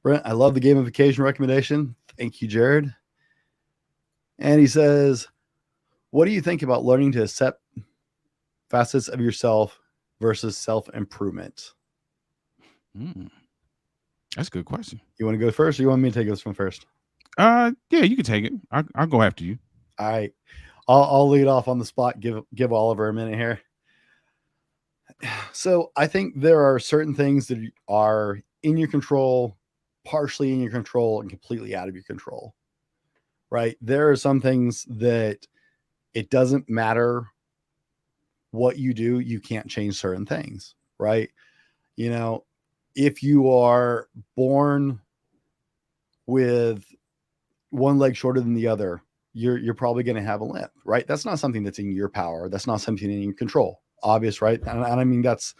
Brent, I love the gamification recommendation. Thank you, Jared. And he says, what do you think about learning to accept facets of yourself versus self-improvement? Mm, that's a good question. You want to go first or you want me to take this one first? Yeah, you can take it. I'll go after you. All right. I'll lead off on the spot, give Oliver a minute here. So I think there are certain things that are in your control, partially in your control, and completely out of your control. Right? There are some things that it doesn't matter what you do, you can't change certain things, right? You know, if you are born with one leg shorter than the other, you're probably going to have a limp, right? That's not something that's in your power. That's not something in your control. Obvious, right? And I mean that's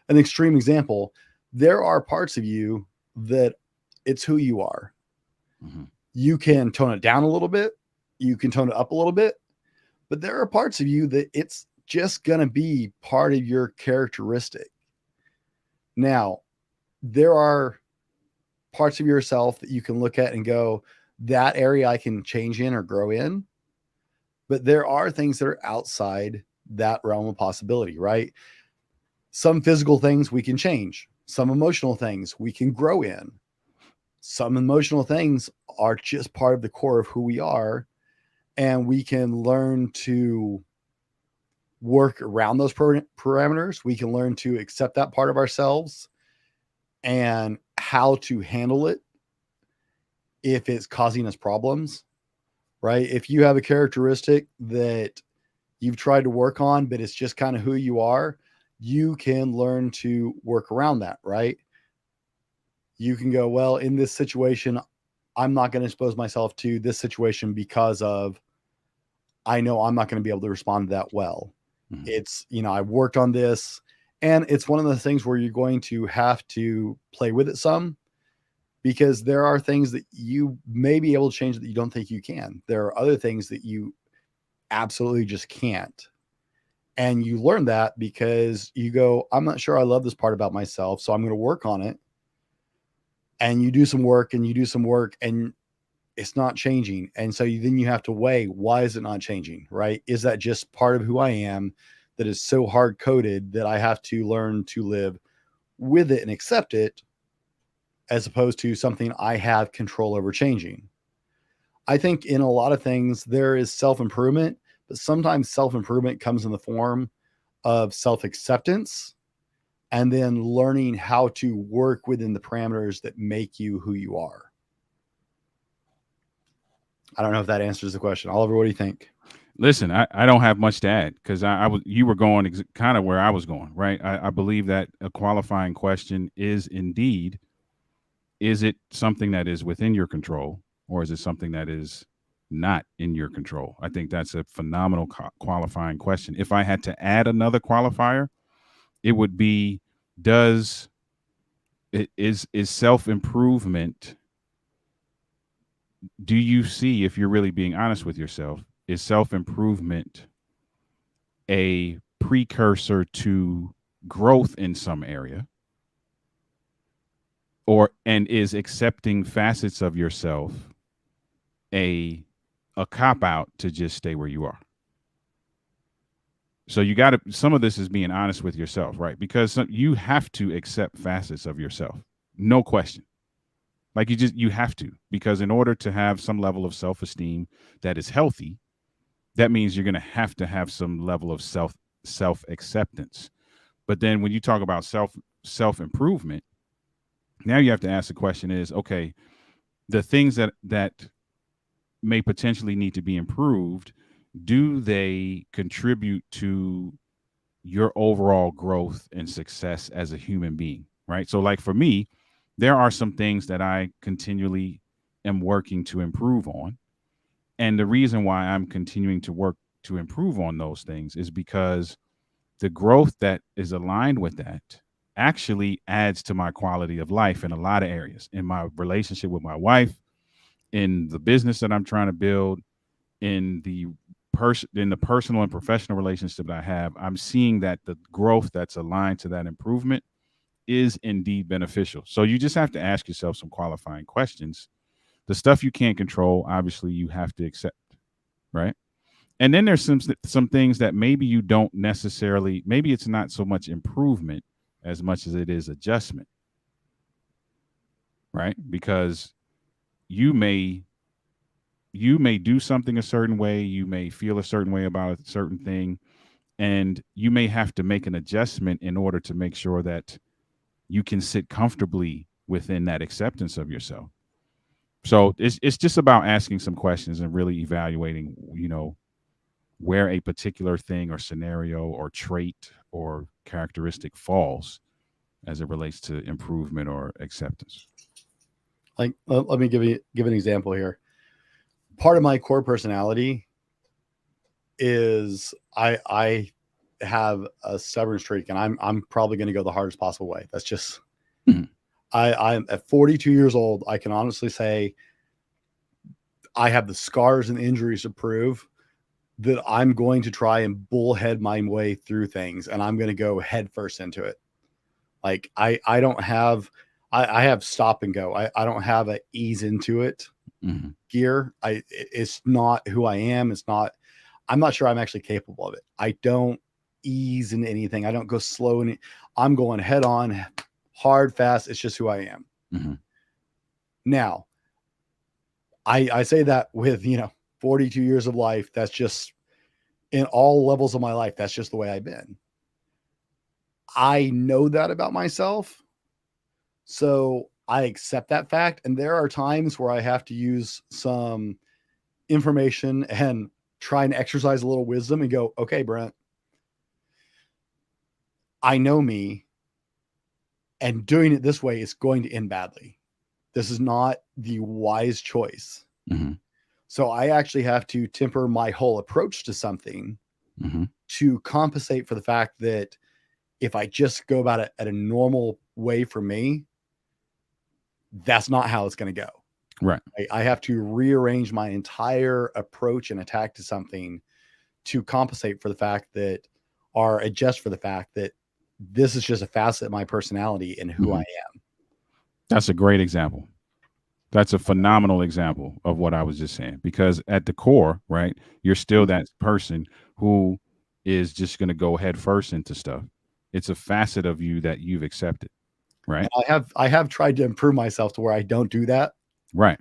an extreme example. There are parts of you that it's who you are. Mm-hmm. You can tone it down a little bit, you can tone it up a little bit, but there are parts of you that it's just going to be part of your characteristic. Now, there are parts of yourself that you can look at and go, that area I can change in or grow in. But there are things that are outside that realm of possibility, right? Some physical things we can change, some emotional things we can grow in. Some emotional things are just part of the core of who we are. And we can learn to work around those parameters. We can learn to accept that part of ourselves and how to handle it if it's causing us problems, right? If you have a characteristic that you've tried to work on, but it's just kind of who you are, you can learn to work around that, right? You can go, well, in this situation, I'm not going to expose myself to this situation because of I know I'm not going to be able to respond to that well. Mm-hmm. It's, I've worked on this, and it's one of the things where you're going to have to play with it some because there are things that you may be able to change that you don't think you can. There are other things that you absolutely just can't. And you learn that because you go, I'm not sure I love this part about myself, so I'm going to work on it. And you do some work and you do some work and it's not changing. And so then you have to weigh, why is it not changing, right? Is that just part of who I am that is so hard coded that I have to learn to live with it and accept it as opposed to something I have control over changing? I think in a lot of things there is self-improvement, but sometimes self-improvement comes in the form of self-acceptance and then learning how to work within the parameters that make you who you are. I don't know if that answers the question. Oliver, what do you think? Listen, I don't have much to add because you were going kind of where I was going, right? I believe that a qualifying question is indeed, is it something that is within your control or is it something that is not in your control. I think that's a phenomenal qualifying question. If I had to add another qualifier, it would be, does it is self-improvement, do you see, if you're really being honest with yourself, is self-improvement a precursor to growth in some area, and is accepting facets of yourself a cop out to just stay where you are? So you got to, some of this is being honest with yourself, right? Because you have to accept facets of yourself, no question. Like you have to, because in order to have some level of self-esteem that is healthy, that means you're going to have some level of self acceptance. But then when you talk about self improvement, now you have to ask the question is, okay, the things that may potentially need to be improved, do they contribute to your overall growth and success as a human being, right? So like for me, there are some things that I continually am working to improve on. And the reason why I'm continuing to work to improve on those things is because the growth that is aligned with that actually adds to my quality of life in a lot of areas, in my relationship with my wife, in the business that I'm trying to build, in the personal and professional relationship that I have. I'm seeing that the growth that's aligned to that improvement is indeed beneficial. So you just have to ask yourself some qualifying questions. The stuff you can't control, obviously you have to accept, right? And then there's some things that maybe you don't necessarily, maybe it's not so much improvement as much as it is adjustment, right? Because you may do something a certain way, you may feel a certain way about a certain thing, and you may have to make an adjustment in order to make sure that you can sit comfortably within that acceptance of yourself. So it's just about asking some questions and really evaluating, where a particular thing or scenario or trait or characteristic falls as it relates to improvement or acceptance. Like, let me give an example here. Part of my core personality is I have a stubborn streak, and I'm probably going to go the hardest possible way. That's just I'm at 42 years old. I can honestly say I have the scars and injuries to prove that I'm going to try and bullhead my way through things, and I'm going to go head first into it. Like I don't have, I have stop and go. I don't have a ease into it gear. It's not who I am. I'm not sure I'm actually capable of it. I don't ease in anything. I don't go slow in it. I'm going head on, hard, fast. It's just who I am. Now, I say that with, 42 years of life. That's just in all levels of my life. That's just the way I've been. I know that about myself. So I accept that fact. And there are times where I have to use some information and try and exercise a little wisdom and go, okay, Brent, I know me, and doing it this way is going to end badly. This is not the wise choice. So I actually have to temper my whole approach to something to compensate for the fact that if I just go about it at a normal way for me, that's not how it's going to go. Right. I have to rearrange my entire approach and attack to something to compensate for the fact that, or adjust for the fact that this is just a facet of my personality and who I am. That's a great example. That's a phenomenal example of what I was just saying, because at the core, right, you're still that person who is just going to go head first into stuff. It's a facet of you that you've accepted, right? And I have tried to improve myself to where I don't do that. Right.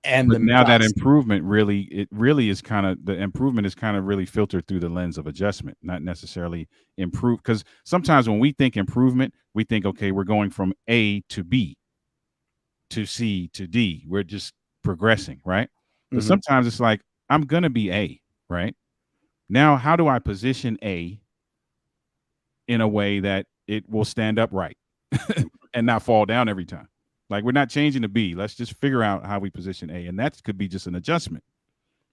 And but now that improvement really is kind of, the improvement is kind of really filtered through the lens of adjustment, not necessarily improve. Because sometimes when we think improvement, we think, okay, we're going from A to B to C to D. We're just progressing, right? But sometimes it's like, I'm going to be A, right? Now, how do I position A in a way that it will stand up right and not fall down every time? Like, we're not changing the B. Let's just figure out how we position A, and that could be just an adjustment,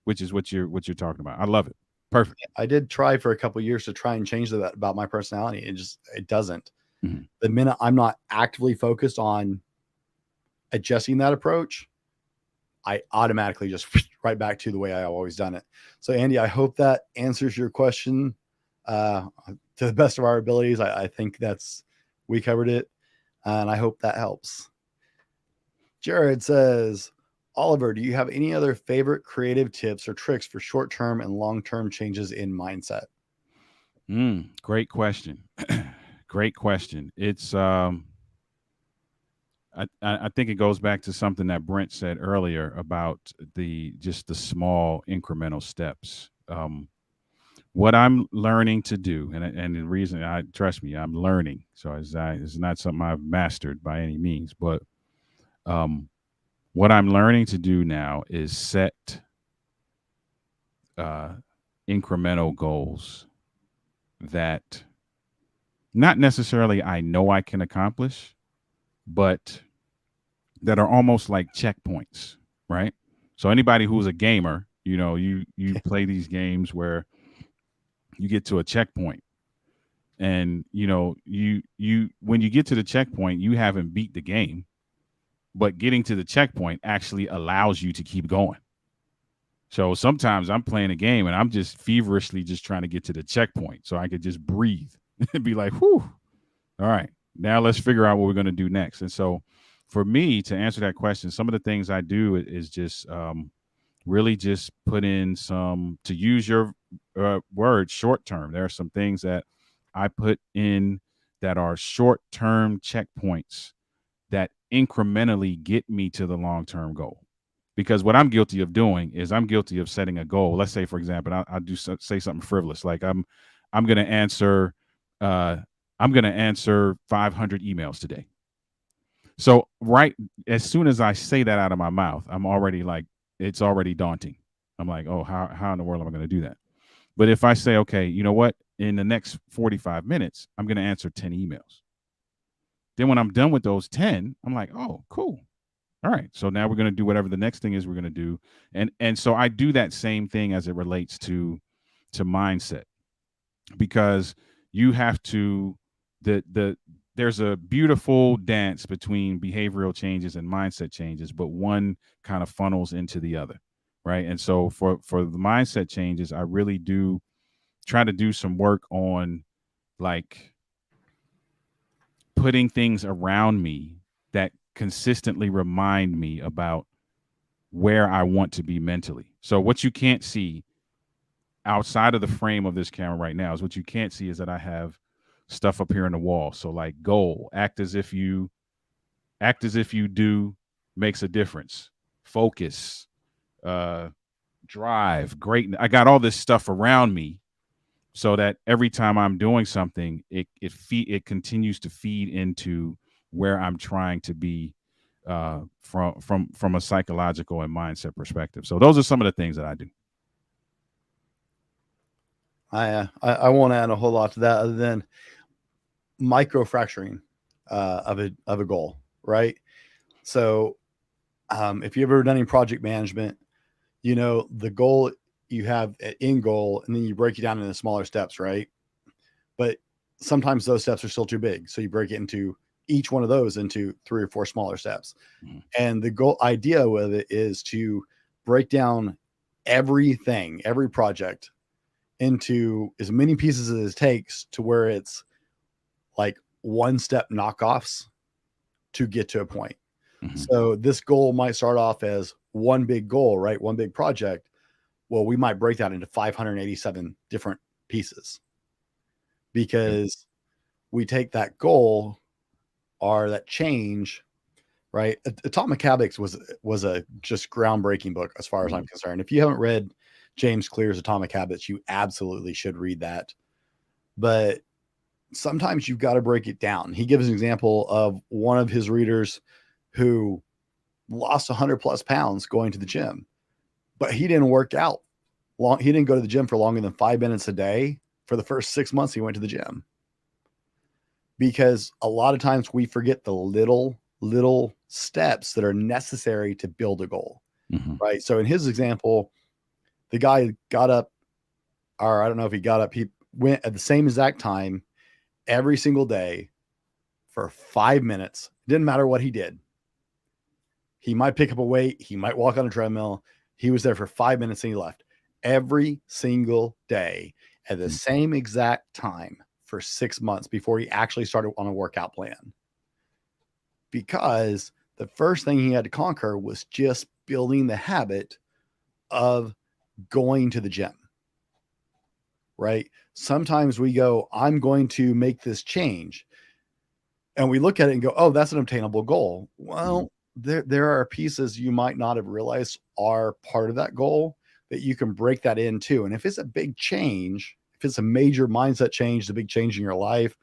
which is what you're talking about. I love it. Perfect. I did try for a couple of years to try and change that about my personality. It doesn't. Mhm. The minute I'm not actively focused on adjusting that approach, I automatically just right back to the way I always done it. So Andy, I hope that answers your question to the best of our abilities. I think we covered it, and I hope that helps. Jared says, Oliver, do you have any other favorite creative tips or tricks for short-term and long-term changes in mindset? Great question. Great question. It's I think it goes back to something that Brent said earlier about the small incremental steps. What I'm learning to do, and the reason, trust me, I'm learning. So it's not something I've mastered by any means, but what I'm learning to do now is set incremental goals that not necessarily I know I can accomplish, but that are almost like checkpoints, right? So anybody who's a gamer, you play these games where you get to a checkpoint, and you when you get to the checkpoint, you haven't beat the game, but getting to the checkpoint actually allows you to keep going. So sometimes I'm playing a game and I'm just feverishly just trying to get to the checkpoint so I could just breathe and be like, whew, all right, now let's figure out what we're going to do next. And so for me to answer that question, some of the things I do is just really just put in some, to use your word, short term. There are some things that I put in that are short term checkpoints that incrementally get me to the long term goal. Because what I'm guilty of doing is I'm guilty of setting a goal. Let's say, for example, I'll say something frivolous, like I'm going to answer 500 emails today. So right as soon as I say that out of my mouth, I'm already like, it's already daunting. I'm like, oh, how in the world am I going to do that? But if I say, okay, you know what? In the next 45 minutes, I'm going to answer 10 emails. Then when I'm done with those 10, I'm like, oh, cool. All right. So now we're going to do whatever the next thing is we're going to do. And so I do that same thing as it relates to mindset, because you have to, there's a beautiful dance between behavioral changes and mindset changes, but one kind of funnels into the other. Right. And so for the mindset changes, I really do try to do some work on like putting things around me that consistently remind me about where I want to be mentally. So what you can't see outside of the frame of this camera right now is what you can't see is that I have stuff up here in the wall. So like goal, act as if you do makes a difference. Focus, drive, great. I got all this stuff around me so that every time I'm doing something, it continues to feed into where I'm trying to be from a psychological and mindset perspective. So those are some of the things that I do. I won't add a whole lot to that other than micro fracturing of a goal, right? So if you've ever done any project management, the goal you have an end goal, and then you break it down into smaller steps, right? But sometimes those steps are still too big, so you break it into each one of those into 3 or 4 smaller steps. Mm-hmm. And the goal idea with it is to break down everything, every project, into as many pieces as it takes to where it's like one step knockoffs to get to a point. Mm-hmm. So this goal might start off as one big goal, right? One big project. Well, we might break that into 587 different pieces because we take that goal or that change, right? Atomic Habits was a just groundbreaking book as far as I'm concerned. If you haven't read James Clear's Atomic Habits, you absolutely should read that. But sometimes you've got to break it down. He gives an example of one of his readers who lost 100 plus pounds going to the gym, but he didn't work out long. He didn't go to the gym for longer than 5 minutes a day for the first 6 months he went to the gym. Because a lot of times we forget the little little steps that are necessary to build a goal, Mm-hmm. right? So in his example, the guy got up, or I don't know if he got up, he went at the same exact time every single day for 5 minutes. Didn't matter what he did. He might pick up a weight, he might walk on a treadmill. He was there for 5 minutes and he left every single day at the same exact time for 6 months before he actually started on a workout plan. Because the first thing he had to conquer was just building the habit of going to the gym. Right? Sometimes we go, I'm going to make this change. And we look at it and go, oh, that's an obtainable goal. Well, there are pieces you might not have realized are part of that goal that you can break that into. And if it's a big change, if it's a major mindset change, a big change in your life,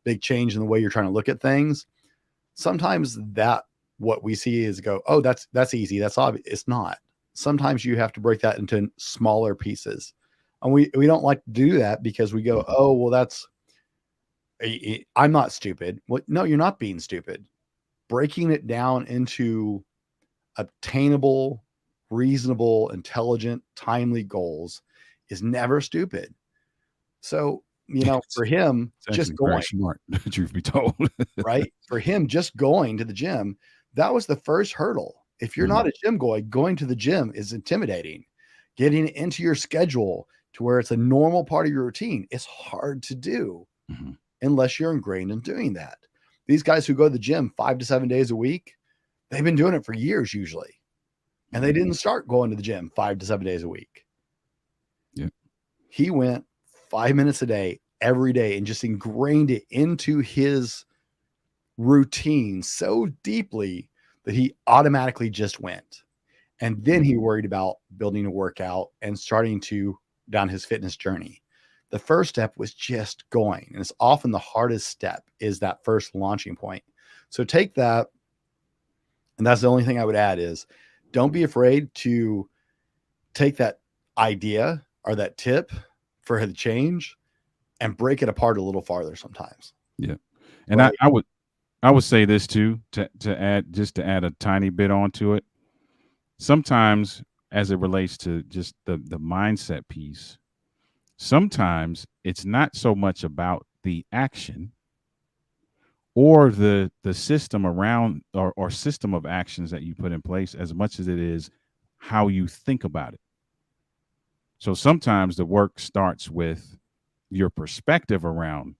big change in the way you're trying to look at things, sometimes that what we see is go, oh, that's easy. That's obvious. It's not. Sometimes you have to break that into smaller pieces. And we don't like to do that because we go, oh, well, I'm not stupid. Well, no, you're not being stupid. Breaking it down into obtainable, reasonable, intelligent, timely goals is never stupid. So, for him, just going, smart, truth be told, right? For him, just going to the gym, that was the first hurdle. If you're not a gym guy, going to the gym is intimidating. Getting it into your schedule to where it's a normal part of your routine, it's hard to do unless you're ingrained in doing that. These guys who go to the gym 5 to 7 days a week, they've been doing it for years usually. And they didn't start going to the gym 5 to 7 days a week. Yeah. He went 5 minutes a day, every day, and just ingrained it into his routine so deeply that he automatically just went. And then he worried about building a workout and starting to down his fitness journey. The first step was just going. And it's often the hardest step is that first launching point. So take that. And that's the only thing I would add is don't be afraid to take that idea or that tip for the change and break it apart a little farther sometimes. Yeah. And right? I would say this too, to add a tiny bit onto it. Sometimes as it relates to just the mindset piece, sometimes it's not so much about the action or the system around or system of actions that you put in place as much as it is how you think about it. So sometimes the work starts with your perspective around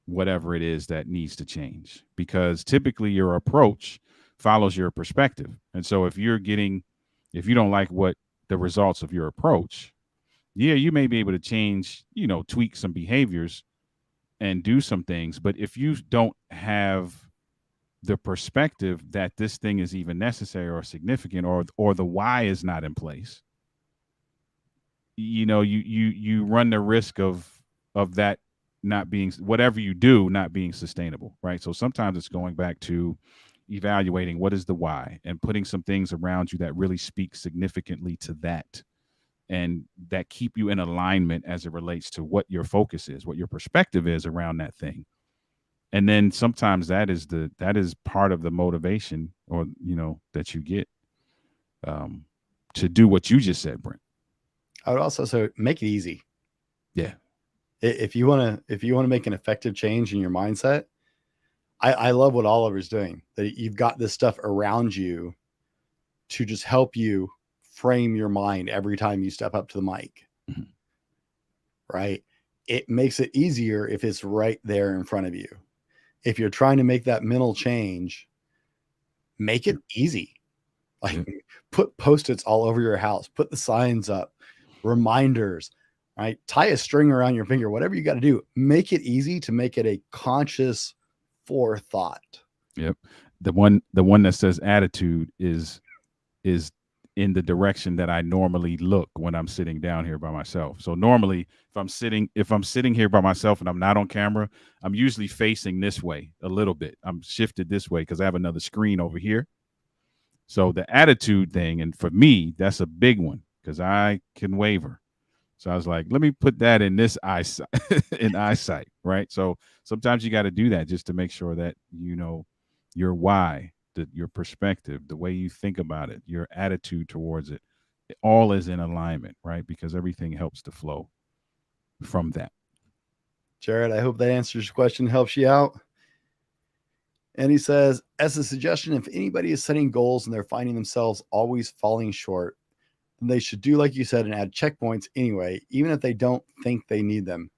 whatever it is that needs to change, because typically your approach follows your perspective. And so if you don't like what the results of your approach, yeah, you may be able to change, tweak some behaviors and do some things. But if you don't have the perspective that this thing is even necessary or significant, or the why is not in place, you run the risk of that not being, whatever you do, not being sustainable, right? So sometimes it's going back to evaluating what is the why and putting some things around you that really speak significantly to that, and that keep you in alignment as it relates to what your focus is, what your perspective is around that thing. And then sometimes that is part of the motivation, or that you get to do what you just said, Brent. I would also say make it easy. Yeah. If you want to make an effective change in your mindset, I love what Oliver's doing, that you've got this stuff around you to just help you frame your mind every time you step up to the mic. Right? It makes it easier if it's right there in front of you. If you're trying to make that mental change, make it easy. Like put Post-its all over your house, put the signs up, reminders, right? Tie a string around your finger, whatever you got to do, make it easy to make it a conscious forethought. Yep. The one that says attitude is in the direction that I normally look when I'm sitting down here by myself. So normally if I'm sitting here by myself and I'm not on camera, I'm usually facing this way a little bit. I'm shifted this way because I have another screen over here. So the attitude thing, and for me, that's a big one because I can waver. So I was like, let me put that in this eyesight, right? So sometimes you got to do that just to make sure that, your why, your perspective, the way you think about it, your attitude towards it, it all is in alignment, right? Because everything helps to flow from that. Jared, I hope that answers your question, helps you out. And he says, as a suggestion, if anybody is setting goals and they're finding themselves always falling short, then they should do like you said and add checkpoints anyway, even if they don't think they need them.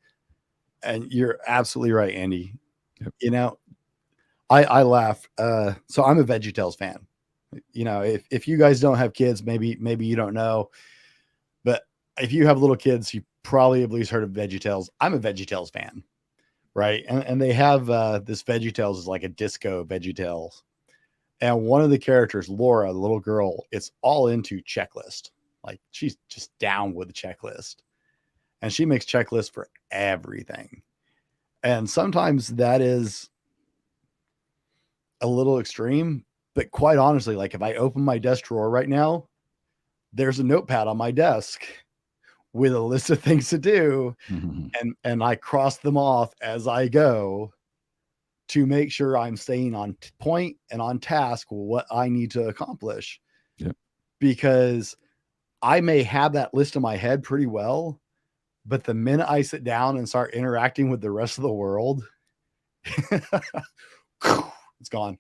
And you're absolutely right, Andy. Yep. You know, I laugh. So I'm a VeggieTales fan. You know, if you guys don't have kids, maybe you don't know, but if you have little kids, you probably at least heard of VeggieTales. I'm a VeggieTales fan, right? And they have this VeggieTales is like a disco VeggieTales, and one of the characters, Laura, the little girl, it's all into checklist. Like she's just down with the checklist, and she makes checklists for everything. And sometimes that is a little extreme, but quite honestly, like if I open my desk drawer right now, there's a notepad on my desk with a list of things to do, and I cross them off as I go to make sure I'm staying on point and on task with what I need to accomplish. Yep. Because I may have that list in my head pretty well, but the minute I sit down and start interacting with the rest of the world, it's gone.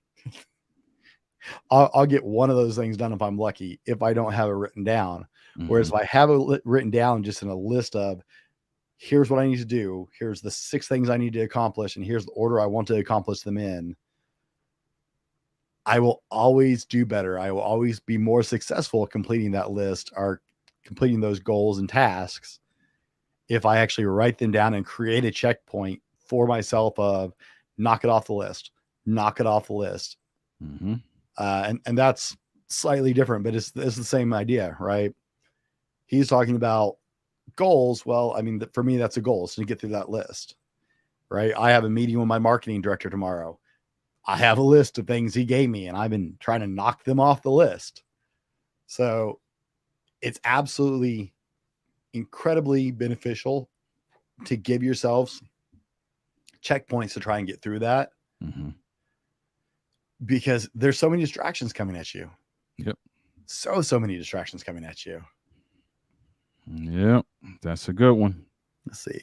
I'll get one of those things done if I'm lucky, if I don't have it written down. Whereas if I have it written down just in a list of, here's what I need to do, here's the 6 things I need to accomplish, and here's the order I want to accomplish them in, I will always do better. I will always be more successful at completing that list or completing those goals and tasks if I actually write them down and create a checkpoint for myself of knock it off the list, knock it off the list. And that's slightly different, but it's the same idea, right? He's talking about goals. Well, I mean, for me, that's a goal, is to get through that list, right? I have a meeting with my marketing director tomorrow. I have a list of things he gave me, and I've been trying to knock them off the list. So it's absolutely incredibly beneficial to give yourselves checkpoints to try and get through that. Because there's so many distractions coming at you. Yep. So many distractions coming at you. Yep. That's a good one. Let's see.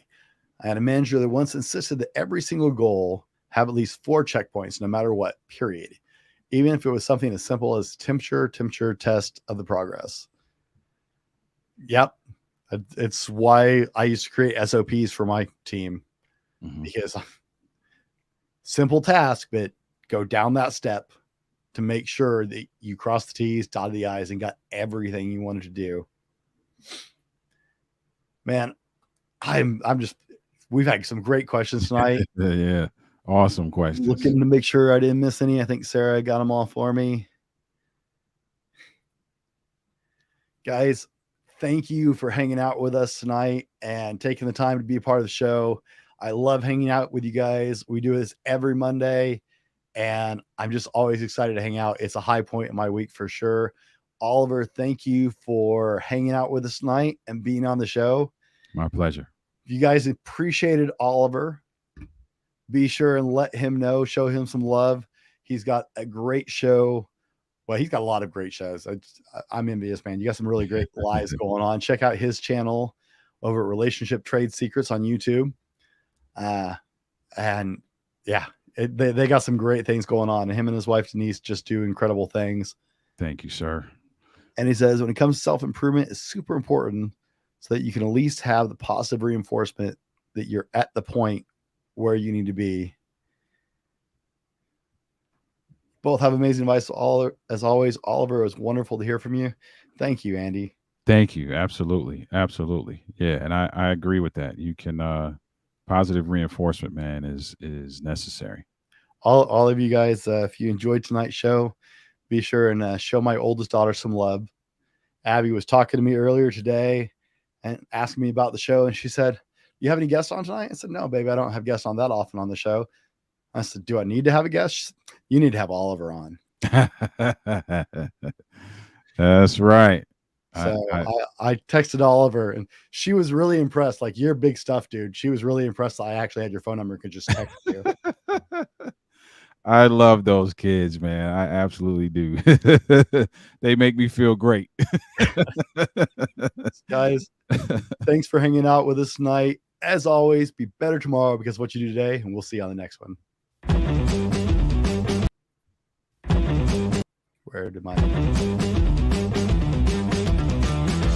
I had a manager that once insisted that every single goal have at least 4 checkpoints, no matter what, period. Even if it was something as simple as temperature test of the progress. Yep. It's why I used to create SOPs for my team. Because simple task, but go down that step to make sure that you cross the T's, dotted the I's, and got everything you wanted to do. Man, we've had some great questions tonight. Yeah. Awesome questions. Looking to make sure I didn't miss any. I think Sarah got them all for me. Guys, thank you for hanging out with us tonight and taking the time to be a part of the show. I love hanging out with you guys. We do this every Monday, and I'm just always excited to hang out. It's a high point in my week for sure. Oliver, thank you for hanging out with us tonight and being on the show. My pleasure. If you guys appreciated Oliver, be sure and let him know, show him some love. He's got a great show. Well, he's got a lot of great shows. I'm envious, man. You got some really great lives going on. Check out his channel over at Relationship Trade Secrets on YouTube. And yeah, they got some great things going on. Him and his wife, Denise, just do incredible things. Thank you, sir. And he says, when it comes to self-improvement, it's super important so that you can at least have the positive reinforcement that you're at the point where you need to be. Both have amazing advice. As always, Oliver, it was wonderful to hear from you. Thank you, Andy. Thank you. Absolutely. Yeah. And I agree with that. You can, positive reinforcement, man, is necessary. All of you guys, if you enjoyed tonight's show, be sure and show my oldest daughter some love. Abby was talking to me earlier today and asking me about the show. And she said, you have any guests on tonight? I said, no, baby, I don't have guests on that often on the show. I said, do I need to have a guest? You need to have Oliver on. That's right. So I texted Oliver, and she was really impressed. Like, you're big stuff, dude. She was really impressed that I actually had your phone number and could just text you. I love those kids, man. I absolutely do. They make me feel great. Guys, thanks for hanging out with us tonight. As always, be better tomorrow because of what you do today, and we'll see you on the next one. Where did my